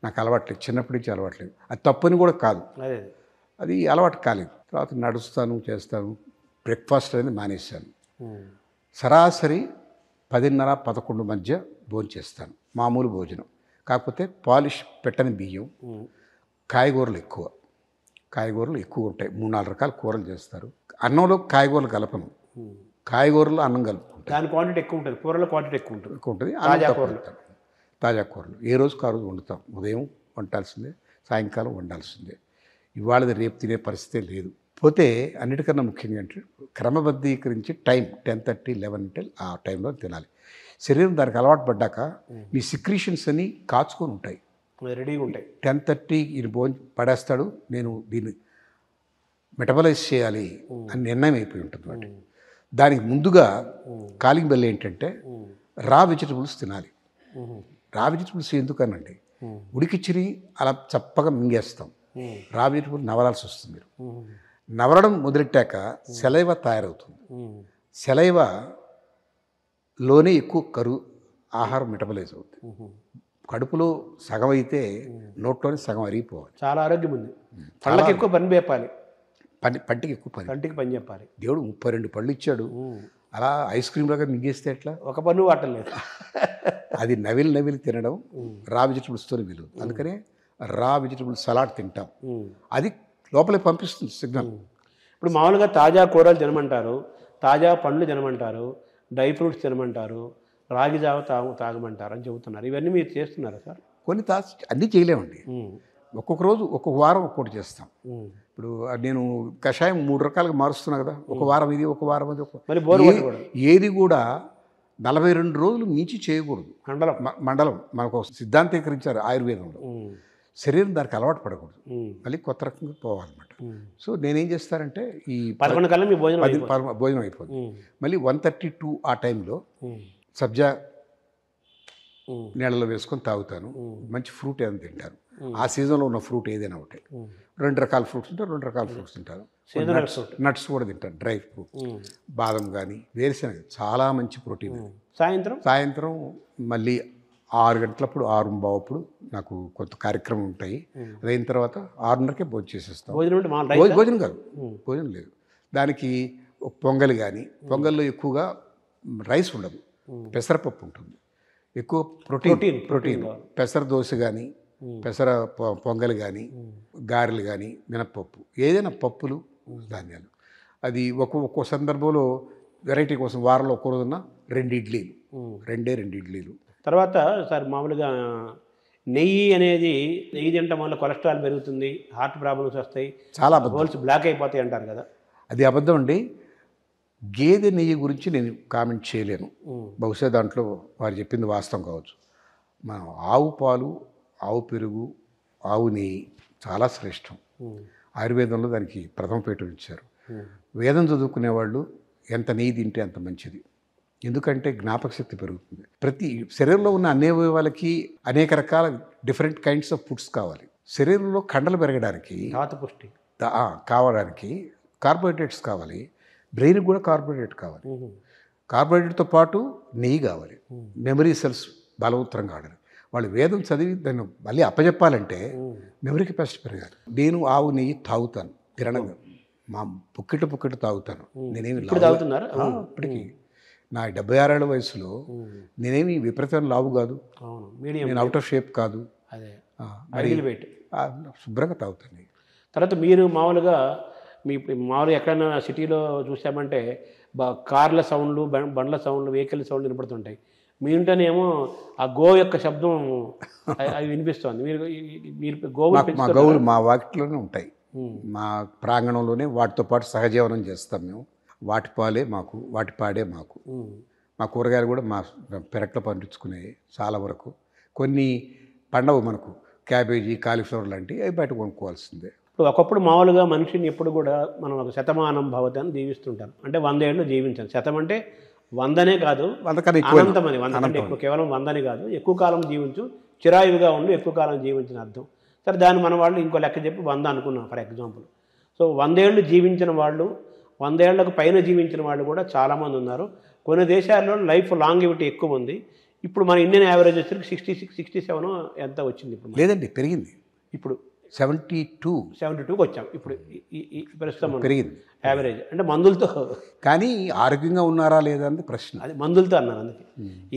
నాకు అలవాట్లేదు, చిన్నప్పటి నుంచి అలవాట్లేదు. అది తప్పని కూడా కాదు, అదే అది అలవాటు కాలేదు. తర్వాత నడుస్తాను, చేస్తాను. బ్రేక్ఫాస్ట్ అనేది మానేశాను. సరాసరి 10:30, 11 మధ్య భోజనం చేస్తాను. మామూలు భోజనం, కాకపోతే పాలిష్ పెట్టని బియ్యం, కాయగూరలు ఎక్కువ ఉంటాయి. 3-4 రకాల కూరలు చేస్తారు. అన్నంలో కాయగూరలు కలపను, కాయగూరలో అన్నం కలుపుకుంటాను. దాని క్వాంటిటీ ఎక్కువ ఉంటుంది, కూరలో క్వాంటిటీ ఎక్కువ ఉంటుంది. తాజా కూరలు ఏ రోజుకి ఆ రోజు వండుతాం. ఉదయం వండాల్సిందే, సాయంకాలం వండాల్సిందే. ఇవాళది రేపు తినే పరిస్థితే లేదు. పోతే అన్నిటికన్నా ముఖ్యంగా అంటే క్రమబద్ధీకరించి టైం 10:30, 11 ఆ టైంలో తినాలి. శరీరం దానికి అలవాటు పడ్డాక మీ సిక్రీషన్స్ అన్నీ కాచుకొని ఉంటాయి, రెడీగా ఉంటాయి. 10:30 ఈయన భోజనం పడేస్తాడు, నేను దీన్ని మెటబలైజ్ చేయాలి అని నిర్ణయం అయిపోయి ఉంటుంది వాటి. దానికి ముందుగా కాలింగ్ బెల్ ఏంటంటే రా వెజిటబుల్స్ తినాలి. రా వెజిటబుల్స్ ఎందుకనండి, ఉడికిచ్చిరి అలా చప్పగా మింగేస్తాం. రా వెజిటబుల్ నవలాల్సి వస్తుంది. మీరు నవలడం మొదలెట్టాక సెలైవ తయారవుతుంది. సెలైవలోనే ఎక్కువ ఆహారం మెటబలైజ్ అవుతుంది. కడుపులో సగం అయితే నోట్లోనే సగం అరిగిపోవాలి. చాలా ఆరోగ్యం ఉంది. పళ్ళకి ఎక్కువ పని చెప్పాలి, పంటికి ఎక్కువ పని, కంటికి పని చెప్పాలి. దేవుడు 32 పళ్ళు ఇచ్చాడు, అలా ఐస్ క్రీమ్ లాగా మింగేస్తే ఎట్లా? ఒక పన్ను వాటలేదు. అది నవిలి తినడం రా వెజిటబుల్స్తో వీలు. అందుకనే రా వెజిటబుల్ సలాడ్ తింటాం, అది లోపలికి పంపిస్తుంది సిగ్నల్. ఇప్పుడు మామూలుగా తాజా కూరలు తినమంటారు, తాజా పండ్లు తినమంటారు, డ్రై ఫ్రూట్స్ తినమంటారు, రాగి జావ తాగమంటారు అని చెబుతున్నారు. ఇవన్నీ మీరు చేస్తున్నారా సార్? కొన్ని అన్నీ చేయలేమండి. ఒక్కొక్క రోజు ఒక్కొక్క వారం ఒక్కొక్కటి చేస్తాం. ఇప్పుడు నేను కషాయం 3 రకాలుగా మారుస్తున్నా కదా, ఒక వారం ఇది, ఒక వారం అది. ఏది కూడా 42 రోజులు మించి చేయకూడదు. మండలం మనకు సిద్ధాంతీకరించారు ఆయుర్వేదంలో. శరీరం దానికి అలవాటు పడకూడదు, మళ్ళీ కొత్త రకంగా పోవాలన్నమాట. సో నేనేం చేస్తానంటే ఈ 11 కల్లా మీ భోజనం అయిపోతుంది. మళ్ళీ 1:32 ఆ టైంలో సబ్జా నీళ్ళలో వేసుకొని తాగుతాను. మంచి ఫ్రూట్ ఏదైనా తింటాను. ఆ సీజన్లో ఉన్న ఫ్రూట్ ఏదైనా ఒకటి. 2 రకాల ఫ్రూట్స్ ఉంటారు, 2 రకాల ఫ్రూట్స్ తింటారు. నట్స్ కూడా తింటాను, డ్రై ఫ్రూట్, బాదం కానీ, వేరుశనగ చాలా మంచి ప్రోటీన్. సాయంత్రం మళ్ళీ 6 గంటలప్పుడు 6:15 నాకు కొంత కార్యక్రమం ఉంటాయి. అదైన తర్వాత 6:30కే భోజనం చేసేస్తాం. భోజనం కాదు, భోజనం లేదు. దానికి పొంగల్ కానీ, పొంగల్లో ఎక్కువగా రైస్ ఉండదు, పెసరపప్పు ఉంటుంది. ఎక్కువ ప్రోటీన్ పెసర దోశ కానీ, పెసర పొంగల్ కానీ, గారెలు కానీ, మినప్పప్పు, ఏదైనా పప్పులు, ధాన్యాలు. అది ఒక్కో సందర్భంలో వెరైటీ కోసం వారంలో ఒక్కో రోజున 2 ఇడ్లీలు, 2 ఇడ్లీలు. తర్వాత సార్ మామూలుగా నెయ్యి తినటం వల్ల కొలెస్ట్రాల్ పెరుగుతుంది, హార్ట్ ప్రాబ్లమ్స్ వస్తాయి, చాలా హోల్స్ బ్లాక్ అయిపోతాయి అంటారు కదా. అది అబద్ధం అండి. గేదె నెయ్యి గురించి నేను కామెంట్ చేయలేను. బహుశా దాంట్లో వారు చెప్పింది వాస్తవం కావచ్చు. మనం ఆవు పాలు, ఆవు పెరుగు, ఆవు నెయ్యి చాలా శ్రేష్టం. ఆయుర్వేదంలో దానికి ప్రథమ పీఠం ఇచ్చారు. వేదం చదువుకునే వాళ్ళు ఎంత నెయ్యి తింటే అంత మంచిది. ఎందుకంటే జ్ఞాపక శక్తి పెరుగుతుంది. ప్రతి శరీరంలో ఉన్న అన్ని అవయవాలకి అనేక రకాల డిఫరెంట్ కైండ్స్ ఆఫ్ ఫుడ్స్ కావాలి. శరీరంలో కండలు పెరగడానికి, పుష్టి కావడానికి కార్బోహైడ్రేట్స్ కావాలి. బ్రెయిన్కి కూడా కార్బోహైడ్రేట్ కావాలి. కార్బోహైడ్రేట్తో పాటు నెయ్యి కావాలి. మెమరీ సెల్స్ బలవత్తరంగా ఆడాలి. వాళ్ళు వేదం చదివి దాన్ని మళ్ళీ అప్పచెప్పాలంటే మెమరీ కెపాసిటీ పెరగాలి. నేను ఆవు నెయ్యి తాగుతాను, తిరణంగా మా పుక్కిట తాగుతాను. నేనేమి ఇప్పటికీ నా 76 ఏళ్ల వయసులో నేనేమి విపరీతమైన లావు కాదు, నేను అవుట్ ఆఫ్ షేప్ కాదు, శుభ్రంగా తాగుతాను. తర్వాత మీరు మామూలుగా ఎక్కడైనా సిటీలో చూసామంటే కార్ల సౌండ్లు, బండ్ల సౌండ్లు, వెహికల్ సౌండ్లు వినపడుతుంటాయి. మీ ఇంటనేమో ఆ గో యొక్క శబ్దం అవి వినిపిస్తుంది. మీరు గోవులు మా వాకిట్లోనే ఉంటాయి, మా ప్రాంగణంలోనే. వాటితో పాటు సహజీవనం చేస్తాం మేము. వాటి పాలే మాకు, వాటి పాడే మాకు. మా కూరగాయలు కూడా మా పెరట్లో పండించుకునే చాలా వరకు. కొన్ని పండవు మనకు, క్యాబేజీ, కాలీఫ్లవర్ లాంటివి, అవి బయట కొనుక్కోవాల్సిందే. ఇప్పుడు ఒకప్పుడు మామూలుగా మనిషిని ఎప్పుడు కూడా మనం ఒక శతమానం భవతి అని జీవిస్తుంటాం. అంటే 100 ఏళ్ళు జీవించాలి. శతం అంటే 100 కాదు, అనంతమని. 100 కంటే ఎక్కువ, కేవలం 100 కాదు, ఎక్కువ కాలం జీవించు, చిరాయువుగా ఉండి ఎక్కువ కాలం జీవించిన అర్థం. సరే దాన్ని మన వాళ్ళు ఇంకో లెక్క చెప్పి 100 అనుకున్నాం ఫర్ ఎగ్జాంపుల్. సో 100 ఏళ్ళు జీవించిన వాళ్ళు, 100 ఏళ్లకు పైన జీవించిన వాళ్ళు కూడా చాలామంది ఉన్నారు. కొన్ని దేశాల్లో లైఫ్ లాంగివిటీ ఎక్కువ ఉంది. ఇప్పుడు మన ఇండియన్ యావరేజ్ వచ్చేసరికి 66, 67 ఎంత వచ్చింది ఇప్పుడు? లేదండి, పెరిగింది. ఇప్పుడు 72 వచ్చాం ఇప్పుడు ఈ ప్రస్తుతం పెరిగింది యావరేజ్. అంటే మందులతో, కానీ ఆరోగ్యంగా ఉన్నారా లేదా అనేది ప్రశ్న. అది మందులతో అన్నాను. అందుకే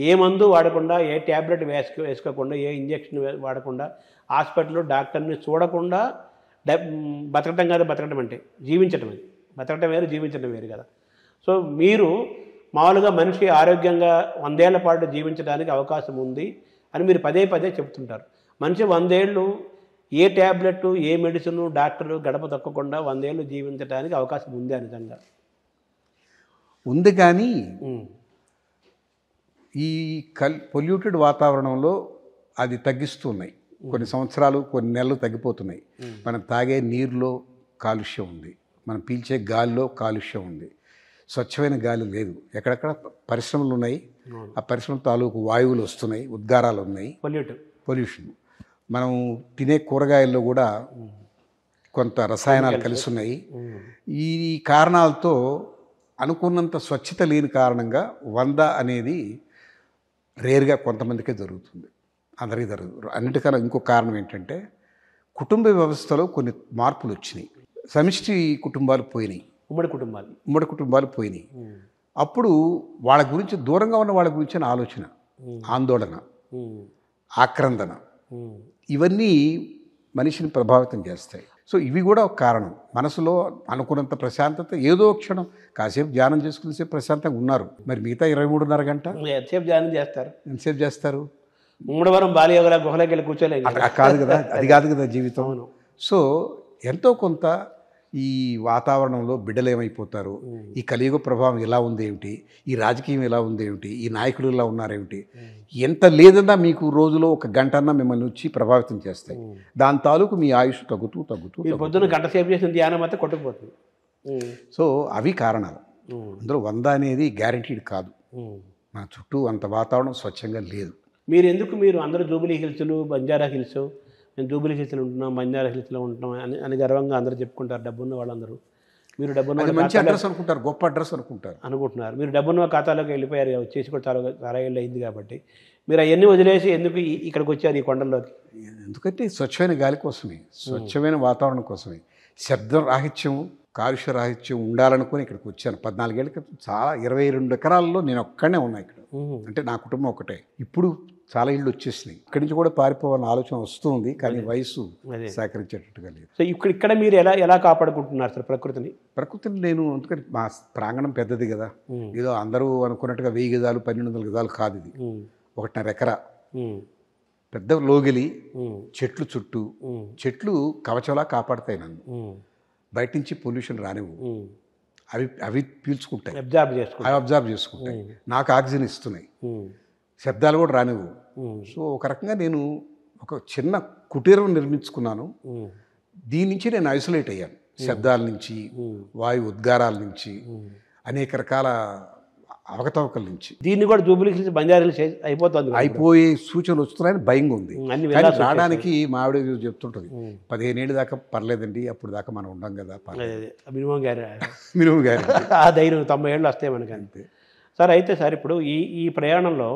ఏ మందు వాడకుండా, ఏ ట్యాబ్లెట్ వేసుకోకుండా, ఏ ఇంజక్షన్ వాడకుండా, హాస్పిటల్లో డాక్టర్ని చూడకుండా బతకటం కాదు బతకటం అంటే జీవించటం. అది బతకటం వేరు, జీవించడం వేరు కదా. సో మీరు మామూలుగా మనిషి ఆరోగ్యంగా 100 ఏళ్ల పాటు జీవించడానికి అవకాశం ఉంది అని మీరు పదే పదే చెప్తుంటారు. మనిషి 100 ఏళ్ళు ఏ ట్యాబ్లెట్, ఏ మెడిసిన్, డాక్టరు గడప తక్కకుండా 100 ఏళ్ళు జీవించడానికి అవకాశం ఉంది అని నిజంగా ఉంది. కానీ ఈ పొల్యూటెడ్ వాతావరణంలో అది తగ్గిస్తున్నాయి. కొన్ని సంవత్సరాలు, కొన్ని నెలలు తగ్గిపోతున్నాయి. మనం తాగే నీరులో కాలుష్యం ఉంది, మనం పీల్చే గాలిలో కాలుష్యం ఉంది, స్వచ్ఛమైన గాలి లేదు. ఎక్కడెక్కడ పరిశ్రమలు ఉన్నాయి, ఆ పరిశ్రమల తాలూకు వాయువులు వస్తున్నాయి, ఉద్గారాలు ఉన్నాయి, పొల్యూషన్. మనం తినే కూరగాయల్లో కూడా కొంత రసాయనాలు కలిసి ఉన్నాయి. ఈ కారణాలతో అనుకున్నంత స్వచ్ఛత లేని కారణంగా 100 అనేది రేర్గా కొంతమందికే జరుగుతుంది, అందరికీ జరుగుతుంది. అన్నిటికన్నా ఇంకో కారణం ఏంటంటే కుటుంబ వ్యవస్థలో కొన్ని మార్పులు వచ్చినాయి. సమిష్టి కుటుంబాలు పోయినాయి, ఉమ్మడి కుటుంబాలు పోయినాయి. అప్పుడు వాళ్ళ గురించి, దూరంగా ఉన్న వాళ్ళ గురించి ఆలోచన, ఆందోళన, ఆక్రందన, ఇవన్నీ మనిషిని ప్రభావితం చేస్తాయి. సో ఇవి కూడా ఒక కారణం. మనసులో అనుకున్నంత ప్రశాంతత, ఏదో క్షణం కాసేపు ధ్యానం చేసుకునేసేపు ప్రశాంతంగా ఉన్నారు. మరి మిగతా 23.5 గంట ఎంతసేపు ధ్యానం చేస్తారు? ఎంతసేపు చేస్తారు? మూడవరం బాలియోగల గుహలోకి వెళ్ళి కూర్చోలేదు కాదు కదా, అది కాదు కదా జీవితం. సో ఎంతో కొంత ఈ వాతావరణంలో బిడ్డలు ఏమైపోతారు, ఈ కలియుగ ప్రభావం ఎలా ఉంది ఏమిటి, ఈ రాజకీయం ఎలా ఉంది ఏమిటి, ఈ నాయకులు ఎలా ఉన్నారేమిటి, ఎంత లేదన్నా మీకు రోజులో 1 గంట అన్నా మిమ్మల్ని వచ్చి ప్రభావితం చేస్తాయి. దాని తాలూకు మీ ఆయుష్ తగ్గుతూ పొద్దున్న గంట సేపు చేసిన ధ్యానం అయితే కొట్టుకుపోతుంది. సో అవి కారణాలు. అందులో 100 అనేది గ్యారంటీడ్ కాదు. మన చుట్టూ అంత వాతావరణం స్వచ్ఛంగా లేదు. మీరు అందరూ జూబిలీ హిల్స్లు, బంజారా హిల్స్, మేము జూబిలీ హిల్స్లో ఉంటున్నాం, బంజారా హిల్స్లో ఉంటున్నాం అని గర్వంగా అందరూ చెప్పుకుంటారు. డబ్బున్న వాళ్ళందరూ మీరు డబ్బున్న మంచి అడ్రస్ అనుకుంటారు, గొప్ప అడ్రస్ అనుకుంటున్నారు. మీరు డబ్బున్న ఖాతాలోకి వెళ్ళిపోయారు, వచ్చేసి కూడా చాలా ఏళ్ళు అయింది కాబట్టి మీరు అవన్నీ వదిలేసి ఎందుకు ఇక్కడికి వచ్చారు ఈ కొండల్లోకి? ఎందుకంటే స్వచ్ఛమైన గాలి కోసమే, స్వచ్ఛమైన వాతావరణం కోసమే. శబ్ద రాహిత్యం, కాలుష్య రాహిత్యం ఉండాలనుకుని ఇక్కడికి వచ్చాను. 14 ఏళ్ళ క్రితం చాలా 22 ఎకరాల్లో నేను ఒక్కడనే ఉన్నా ఇక్కడ. అంటే నా కుటుంబం ఒకటే. ఇప్పుడు చాలా ఇళ్ళు వచ్చేసినాయి. ఇక్కడి నుంచి కూడా పారిపోవాలని ఆలోచన వస్తుంది, కానీ వయసు సహకరించేటట్టుగా లేదు. సో ఇక్కడ మీరు ఎలా కాపాడుకుంటున్నారు సార్ ప్రకృతిని? నేను ఎందుకంటే మా ప్రాంగణం పెద్దది కదా, ఏదో అందరూ అనుకున్నట్టుగా 1000 గజాలు 1200 గజాలు కాదు. ఇది 1.5 ఎకరా పెద్ద లోగిలి, చెట్లు చుట్టూ, చెట్లు కవచంలా కాపాడుతాయి నన్ను. బయట నుంచి పొల్యూషన్ రానివ్వు, అవి పీల్చుకుంటాయి, అబ్జర్వ్ చేసుకుంటాయి, నాకు ఆక్సిజన్ ఇస్తున్నాయి, శబ్దాలు కూడా రానివ్వు. సో ఒక రకంగా నేను ఒక చిన్న కుటీరం నిర్మించుకున్నాను. దీని నుంచి నేను ఐసోలేట్ అయ్యాను, శబ్దాల నుంచి, వాయు ఉద్గారాల నుంచి, అనేక రకాల అవకతవకల నుంచి. దీన్ని కూడా జూబిలీ హిల్స్, బంజారా హిల్స్ అయిపోయే సూచనలు వస్తున్నాయని భయంగా ఉంది. రావడానికి మా ఆవిడ చెప్తుంటుంది, 15 ఏళ్ళు దాకా పర్లేదండి, అప్పుడు దాకా మనం ఉండం కదా, మినిమం గారు ఆ ధైర్యం 90 ఏళ్ళు వస్తాయి మనకి అంతే సార్. అయితే సార్ ఇప్పుడు ఈ ప్రయాణంలో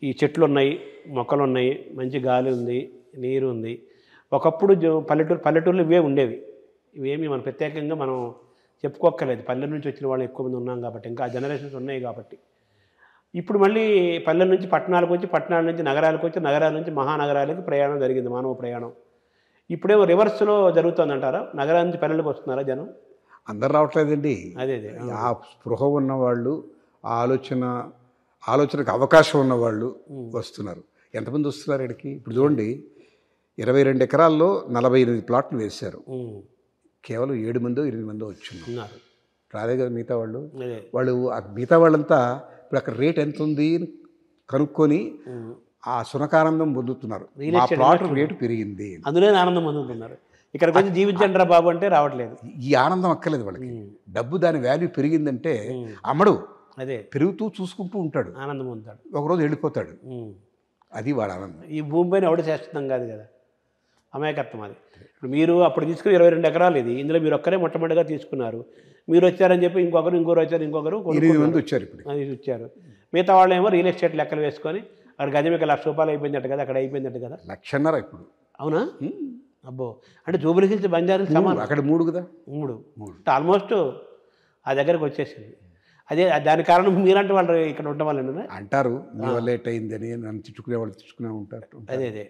ఈ చెట్లు ఉన్నాయి, మొక్కలు ఉన్నాయి, మంచి గాలి ఉంది, నీరు ఉంది. ఒకప్పుడు పల్లెటూర్లు ఇవే ఉండేవి. ఇవేమి మనం ప్రత్యేకంగా మనం చెప్పుకోక్కర్లేదు, పల్లె నుంచి వచ్చిన వాళ్ళు ఎక్కువ మంది ఉన్నాం కాబట్టి, ఇంకా జనరేషన్స్ ఉన్నాయి కాబట్టి. ఇప్పుడు మళ్ళీ పల్లె నుంచి పట్టణాలకు వచ్చి, పట్టణాల నుంచి నగరాలకు వచ్చి, నగరాల నుంచి మహానగరాలకు ప్రయాణం జరిగింది, మానవ ప్రయాణం. ఇప్పుడేమో రివర్స్లో జరుగుతుందంటారా? నగరాల నుంచి పల్లెలకు వస్తున్నారా జనం? అందరు రావట్లేదండి. అదే ఆ స్పృహ ఉన్నవాళ్ళు, ఆ ఆలోచనకు అవకాశం ఉన్నవాళ్ళు వస్తున్నారు. ఎంతమంది వస్తున్నారు ఇక్కడికి? ఇప్పుడు చూడండి, 22 ఎకరాల్లో 48 ప్లాట్లు వేశారు. కేవలం 7 మందో 8 మందో వచ్చిన్నారు. రాదే కదా మిగతా వాళ్ళు. మిగతా వాళ్ళంతా ఇప్పుడు అక్కడ రేట్ ఎంత ఉంది కనుక్కొని ఆ సునకానందం పొందుతున్నారు. ఆ ప్లాట్ రేటు పెరిగింది, అందులో ఆనందం పొందుతున్నారు. ఇక్కడ కొంచెం జీవించండి రా బాబు అంటే రావట్లేదు. ఈ ఆనందం అక్కర్లేదు వాళ్ళకి. డబ్బు దాని వాల్యూ పెరిగిందంటే అమ్మడు, అదే పెరుగుతూ చూసుకుంటూ ఉంటాడు, ఆనందం పొందుతాడు, ఒకరోజు వెళ్ళిపోతాడు. అది వాడు ఆనందం. ఈ భూమి పైన ఎవడు చేస్తున్నాం కాదు కదా, అమాయకత్వం అది. ఇప్పుడు మీరు అప్పుడు తీసుకుని 22 ఎకరాలు ఇది, ఇందులో మీరు ఒక్కరే మొట్టమొదటిగా తీసుకున్నారు. మీరు వచ్చారని చెప్పి ఇంకొకరు వచ్చారు, ఇంకొకరు 8 మంది వచ్చారు ఇప్పుడు. అది ఇచ్చారు. మిగతా వాళ్ళు ఏమో రియల్ ఎస్టేట్ లెక్కలు వేసుకొని అక్కడ గజం మీకు ₹1,00,000 అయిపోయిందట కదా, అక్కడ అయిపోయిందట కదా. 1,50,000 ఇప్పుడు. అవునా? అబ్బో, అంటే జూబిలీ హిల్స్ బంజారా సమానం. అక్కడ 3 కదా, 3 ఆల్మోస్ట్ ఆ దగ్గరకు వచ్చేసింది. అదే దాని కారణం మీలాంటి వాళ్ళు ఇక్కడ ఉండడం వల్ల అంటారు. మీ వల్ల లేట్ అయిందని నన్ను తిట్టుకునేవాళ్ళు తిట్టుకునే ఉంటారు. అదే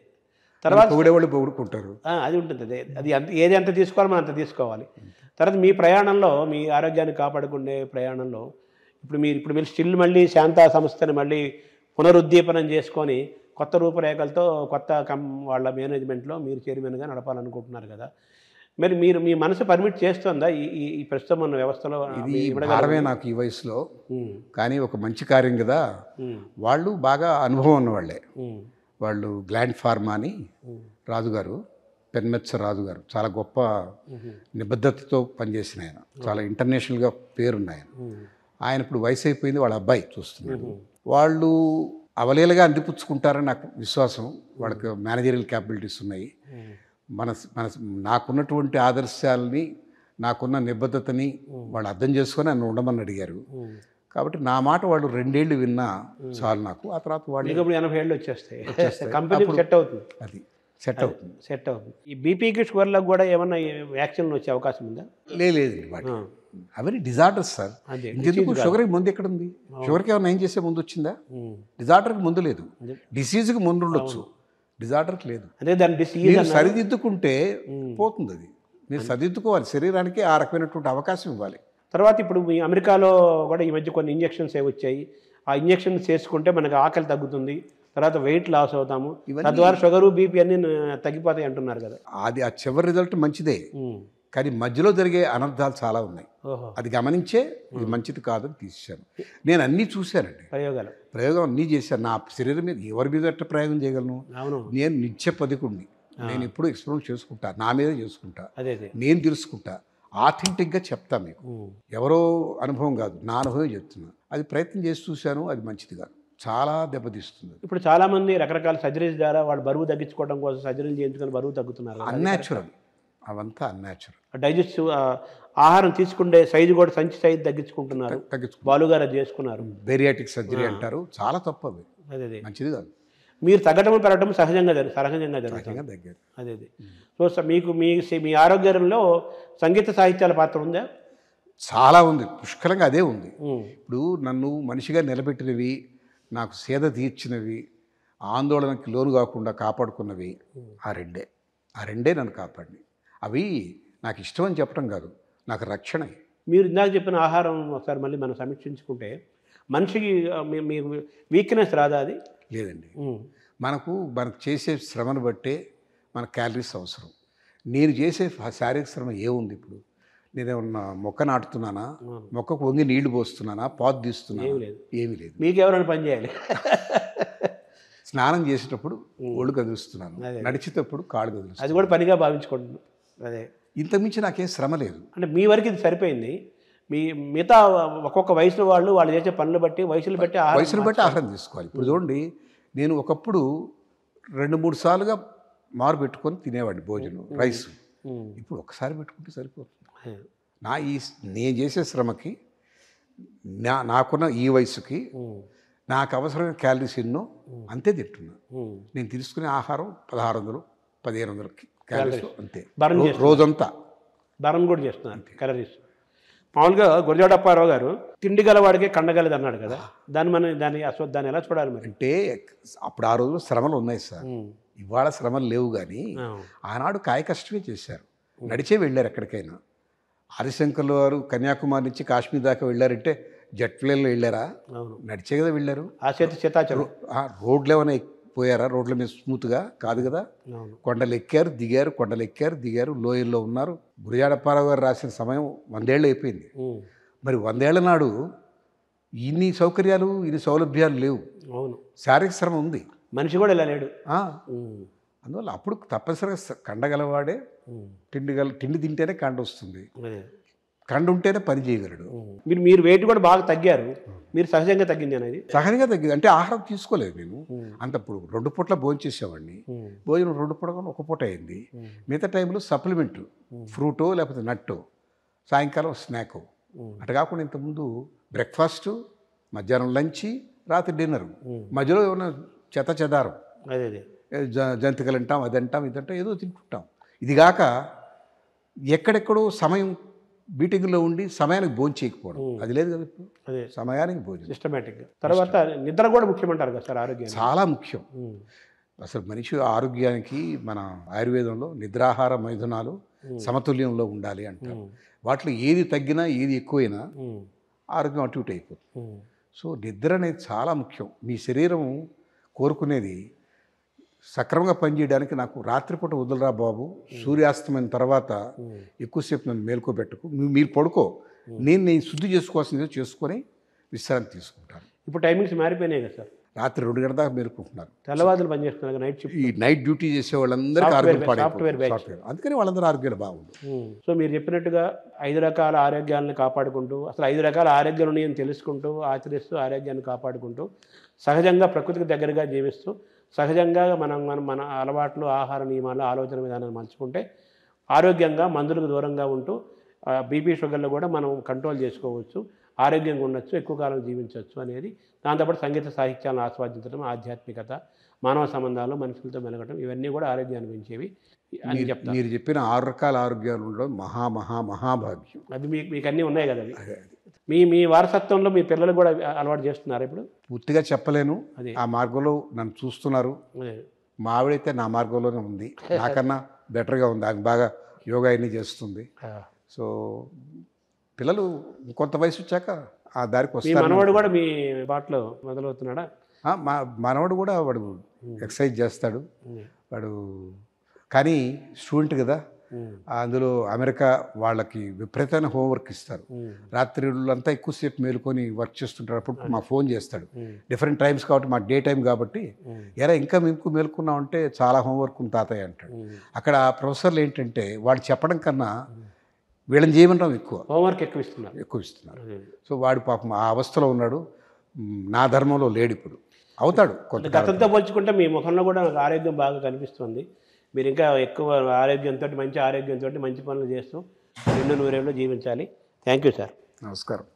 తర్వాత పొగిడేవాళ్ళు పొగుడుకుంటారు. అది ఉంటుంది. అది ఏది ఎంత తీసుకోవాలో మనం అంత తీసుకోవాలి. తర్వాత మీ ప్రయాణంలో, మీ ఆరోగ్యాన్ని కాపాడుకునే ప్రయాణంలో ఇప్పుడు మీరు స్టిల్ మళ్ళీ శాంతా సంస్థని మళ్ళీ పునరుద్దీపనం చేసుకొని కొత్త రూపురేఖలతో కొత్త వాళ్ళ మేనేజ్మెంట్లో మీరు చైర్మన్గా నడపాలనుకుంటున్నారు కదా. మరి మీ మనసు పర్మిట్ చేస్తుందా ఈ ప్రస్తుతం ఉన్న వ్యవస్థలో? ఇది భారమే నాకు ఈ వయసులో, కానీ ఒక మంచి కార్యం కదా. వాళ్ళు బాగా అనుభవం ఉన్నవాళ్ళే. వాళ్ళు గ్లాండ్ ఫార్మా అని రాజుగారు, పెన్మెత్స రాజుగారు, చాలా గొప్ప నిబద్ధతతో పనిచేసిన ఆయన, చాలా ఇంటర్నేషనల్గా పేరున్న ఆయన ఇప్పుడు వయసు అయిపోయింది, వాళ్ళ అబ్బాయి చూస్తున్నాడు. వాళ్ళు అవలేలుగా అందిపుచ్చుకుంటారని నాకు విశ్వాసం. వాళ్ళకి మేనేజరియల్ క్యాపబిలిటీస్ ఉన్నాయి. నాకున్నటువంటి ఆదర్శాలని, నాకున్న నిబద్ధతని వాళ్ళు అర్థం చేసుకొని నన్ను ఉండమని అడిగారు. కాబట్టి నా మాట వాళ్ళు 2 ఏళ్ళు విన్నా చాలు నాకు. ఆ తర్వాత వాళ్ళు 80 ఏళ్ళు వచ్చేస్తాయి, కంపెనీ సెట్ అవుతుంది. అది సెట్ అవుతుంది. ఈ బీపీకి షుగర్లకు కూడా ఏమన్నా వ్యాక్సిన్లు వచ్చే అవకాశం ఉందా? లేదు, వాటి అవన్నీ డిజార్డర్స్ సార్. ఇంకెందుకు షుగర్కి ముందు ఎక్కడ ఉంది? షుగర్కి ఏమన్నా ఏం చేసే ముందు వచ్చిందా? డిజార్డర్కి ముందు లేదు. డిసీజ్కి ముందు ఉండొచ్చు, డిజార్డర్కి లేదు. అదే దాని డిసీజ్ సరిదిద్దుకుంటే పోతుంది. అది మీరు సరిదిద్దుకోవాలి. శరీరానికి ఆ రకమైనటువంటి అవకాశం ఇవ్వాలి. తర్వాత ఇప్పుడు మీ అమెరికాలో కూడా ఈ మధ్య కొన్ని ఇంజెక్షన్స్ వచ్చాయి. ఆ ఇంజెక్షన్స్ చేసుకుంటే మనకు ఆకలి తగ్గుతుంది, తర్వాత వెయిట్ లాస్ అవుతాము, తద్వారా షుగరు బీపీ అన్ని తగ్గిపోతాయి అంటున్నారు కదా. అది ఆ చివరి రిజల్ట్ మంచిదే, కానీ మధ్యలో జరిగే అనర్థాలు చాలా ఉన్నాయి. అది గమనించే ఇది మంచిది కాదని తీసేశాను. నేను అన్నీ చూశానండి, ప్రయోగం అన్నీ చేశాను. నా శరీరం మీద ఎవరి మీద ఎట్లా ప్రయోగం చేయగలను? నేను నిత్య పదికుడిని. నేను ఎప్పుడు ఎక్స్పెరిమెంట్ చేసుకుంటా, నా మీద చేసుకుంటా, నేను తెలుసుకుంటా, ఆథెంటిక్గా చెప్తా మీకు. ఎవరో అనుభవం కాదు, నా అనుభవం చెప్తున్నా. అది ప్రయత్నం చేసి చూశాను, అది మంచిది కాదు, చాలా దెబ్బతీస్తుంది. ఇప్పుడు చాలామంది రకరకాల సర్జరీస్ ద్వారా వాళ్ళు బరువు తగ్గించుకోవడం కోసం సర్జరీలు చేయించుకొని బరువు తగ్గుతున్నారు. అన్యాచురల్, అవంతా అన్యాచురల్. డైజెస్టివ్ ఆహారం తీసుకుంటే సైజు కూడా సంచి సైజు తగ్గించుకుంటున్నారు. బాలుగారు అది చేసుకున్నారు. బేరియాటిక్ సర్జరీ అంటారు, చాలా తప్పు. అవి అదే మంచిది కాదు. మీరు తగ్గడం పెరగడం సహజంగా జరుగుతుంది. అదే సో మీ ఆరోగ్యంలో సంగీత సాహిత్యాల పాత్ర ఉందా? చాలా ఉంది, పుష్కలంగా అదే ఉంది. ఇప్పుడు నన్ను మనిషిగా నిలబెట్టినవి, నాకు సేద తీర్చినవి, ఆందోళనకి లోను కాకుండా కాపాడుకున్నవి ఆ రెండే నన్ను కాపాడినవి. అవి నాకు ఇష్టం అని చెప్పడం కాదు, నాకు రక్షణ. మీరు ఇందాక చెప్పిన ఆహారం ఒకసారి మళ్ళీ మనం సమీక్షించుకుంటే మనిషికి మీకు వీక్నెస్ రాదా? అది లేదండి. మనకు చేసే శ్రమను బట్టే మన క్యాలరీస్ అవసరం. నేను చేసే శారీరక శ్రమ ఏముంది? ఇప్పుడు నేనేమన్నా మొక్క నాటుతున్నానా, మొక్కకు వంగి నీళ్లు పోస్తున్నానా, పాదు తీస్తున్నానా? ఏమీ లేదు. మీకు ఎవరైనా పని చేయాలి. స్నానం చేసేటప్పుడు ఒళ్ళు కదులుస్తున్నాను, నడిచేటప్పుడు కాళ్ళు కదులుస్తున్నాను. అది కూడా పనిగా భావించుకుంటున్నాను. అదే, ఇంతకుమించి నాకేం శ్రమ లేదు. అంటే మీ వరకు ఇది సరిపోయింది. మిగతా ఒక్కొక్క వయసులో వాళ్ళు చేసే పనులు బట్టి వయసులు బట్టి ఆహారం తీసుకోవాలి. ఇప్పుడు చూడండి, నేను ఒకప్పుడు 2-3 సార్లుగా మారు పెట్టుకొని తినేవాడిని భోజనం, రైస్. ఇప్పుడు ఒకసారి పెట్టుకుంటే సరిపోతుంది. నేను చేసే శ్రమకి, నాకున్న ఈ వయసుకి నాకు అవసరమైన క్యాలరీస్ ఎన్నో అంతే తింటున్నా. నేను తీసుకునే ఆహారం 1600-1500 క్యాలరీస్ అంతే రోజంతా. బరం కూడా చేస్తున్నాను క్యాలరీస్. మామూలుగా గురజాడ అప్పారావు గారు తిండి గలవాడికే కండగలది అన్నాడు కదా, దాన్ని ఎలా చూడాలి మరి? అంటే అప్పుడు ఆ రోజుల్లో శ్రమలు ఉన్నాయి సార్, ఇవాళ శ్రమలు లేవు. కానీ ఆనాడు కాయ కష్టమే చేశారు, నడిచే వెళ్ళారు ఎక్కడికైనా. హరిశంకర్లు వారు కన్యాకుమారి నుంచి కాశ్మీర్ దాకా వెళ్ళారంటే జెట్ ప్లేన్లో వెళ్ళారా? నడిచే కదా వెళ్ళారు. రోడ్లు ఏమైనా పోయారా? రోడ్ల మీద స్మూత్గా కాదు కదా. కొండలు ఎక్కారు దిగారు, లోయల్లో ఉన్నారు. గురజాడ అప్పారావు గారు రాసిన సమయం 100 ఏళ్ళు అయిపోయింది. మరి 100 ఏళ్ల నాడు ఇన్ని సౌకర్యాలు, ఇన్ని సౌలభ్యాలు లేవు. శారీరక శ్రమ ఉంది, మనిషి కూడా ఇలా లేడు. అందువల్ల అప్పుడు తప్పనిసరిగా కండగలవాడే తిండి తింటేనే కండ వస్తుంది. కండ ఉంటేనే పని చేయగలడు. మీరు వెయిట్ కూడా బాగా తగ్గారు, మీరు సహజంగా తగ్గింది అనేది? సహజంగా తగ్గింది. అంటే ఆహారం తీసుకోలేదు మేము. అంతప్పుడు 2 పూట్ల భోజనం చేసేవాడిని. భోజనం 2 పూట 1 పూట అయింది. మిగతా టైంలో సప్లిమెంట్ ఫ్రూటో లేకపోతే నట్టో, సాయంకాలం స్నాకో. అటు కాకుండా ఇంతకుముందు బ్రేక్ఫాస్టు, మధ్యాహ్నం లంచ్, రాత్రి డిన్నర్, మధ్యలో ఏమైనా చెదారం అదే జంతికలు అంటాం, అదంటాం, ఇదంటాం, ఏదో తింటుంటాం. ఇదిగాక ఎక్కడెక్కడో సమయం మీటింగ్లో ఉండి సమయానికి భోజనం చేయకపోవడం, అది లేదు కదా ఇప్పుడు. అదే సమయానికి భోజనం సిస్టమేటిక్గా. తర్వాత నిద్ర కూడా ముఖ్యమంటారు కదా సార్ ఆరోగ్యం? చాలా ముఖ్యం. అసలు మనిషి ఆరోగ్యానికి మన ఆయుర్వేదంలో నిద్రాహార మైథునాలు సమతుల్యంలో ఉండాలి అంటారు. వాటిలో ఏది తగ్గినా ఏది ఎక్కువైనా ఆరోగ్యం అటు ఇటు అయిపోతుంది. సో నిద్ర అనేది చాలా ముఖ్యం. మీ శరీరం కోరుకునేది సక్రమంగా పనిచేయడానికి నాకు రాత్రిపూట వదులురా బాబు, సూర్యాస్తమైన తర్వాత ఎక్కువసేపు నన్ను మేల్కోబెట్టకు, మీరు పడుకో, నేను శుద్ధి చేసుకోవాల్సింది చేసుకొని విశ్రాంతి తీసుకుంటాను. ఇప్పుడు టైమింగ్స్ మారిపోయినాయి కదా సార్, రాత్రి 2 గంటల దాకా మేలుకుంటున్నారు. తెల్లవారులు పనిచేస్తున్నారు నైట్ షిఫ్ట్. ఈ నైట్ డ్యూటీ చేసే వాళ్ళందరికీ ఆరోగ్యం సాఫ్ట్వేర్ పాడైపోతుంది. అందుకని వాళ్ళందరూ ఆరోగ్యాలు బాగుంది. సో మీరు చెప్పినట్టుగా 5 రకాల ఆరోగ్యాలను కాపాడుకుంటూ, అసలు 5 రకాల ఆరోగ్యాలు ఉన్నాయని తెలుసుకుంటూ, ఆచరిస్తూ, ఆరోగ్యాన్ని కాపాడుకుంటూ, సహజంగా ప్రకృతికి దగ్గరగా జీవిస్తూ, సహజంగా మన అలవాట్లు, ఆహార నియమాలు, ఆలోచన విధానాన్ని మలుచుకుంటే ఆరోగ్యంగా మందులకు దూరంగా ఉంటూ బీపీ షుగర్లు కూడా మనం కంట్రోల్ చేసుకోవచ్చు, ఆరోగ్యంగా ఉండొచ్చు, ఎక్కువ కాలం జీవించవచ్చు అనేది. దాంతోపాటు సంగీత సాహిత్యాలను ఆస్వాదించడం, ఆధ్యాత్మికత, మానవ సంబంధాలు, మనుషులతో మెలగడం, ఇవన్నీ కూడా ఆరోగ్యాన్ని పెంచేవి అని చెప్తారు. మీరు చెప్పిన 6 రకాల ఆరోగ్యాలు ఉండడం మహాభాగ్యం. అవి మీకు అన్నీ ఉన్నాయి కదా. మీ వారసత్వంలో మీ పిల్లలు కూడా అలవాటు చేస్తున్నారు ఇప్పుడు? పూర్తిగా చెప్పలేను, ఆ మార్గంలో నన్ను చూస్తున్నారు. మా ఆవిడైతే నా మార్గంలోనే ఉంది, నాకన్నా బెటర్గా ఉంది. ఆమె బాగా యోగా అన్నీ చేస్తుంది. సో పిల్లలు కొంత వయసు వచ్చాక ఆ దారికి వస్తారు. మనవాడు కూడా మీ బాటలో మొదలవుతున్నాడా? మా మనవాడు కూడా వాడు ఎక్సర్సైజ్ చేస్తాడు. వాడు కానీ స్టూడెంట్ కదా, అందులో అమెరికా వాళ్ళకి విపరీతమైన హోంవర్క్ ఇస్తారు. రాత్రిళ్ళంతా ఎక్కువసేపు మేలుకొని వర్క్ చేస్తుంటారు. అప్పుడు మా ఫోన్ చేస్తాడు, డిఫరెంట్ టైమ్స్ కాబట్టి మా డే టైం కాబట్టి, ఎరా ఇంకా మేము మేలుకున్నాం అంటే చాలా హోంవర్క్ ఉంది తాతయ్య అంటాడు. అక్కడ ప్రొఫెసర్లు ఏంటంటే వాడు చెప్పడం కన్నా వీళ్ళని చేయమంటాం హోంవర్క్ ఎక్కువ ఇస్తున్నారు. సో వాడు పాపం ఆ అవస్థలో ఉన్నాడు. నా ధర్మంలో లేడు, ఇప్పుడు అవుతాడు. కొంత గతంతో పోల్చుకుంటే మీ ముఖంలో కూడా నాకు ఆరోగ్యం బాగా కనిపిస్తుంది. మీరు ఇంకా ఎక్కువ ఆరోగ్యంతో, మంచి ఆరోగ్యంతో మంచి పనులు చేస్తూ 200 ఏళ్ళు జీవించాలి. Thank you sir. నమస్కారం.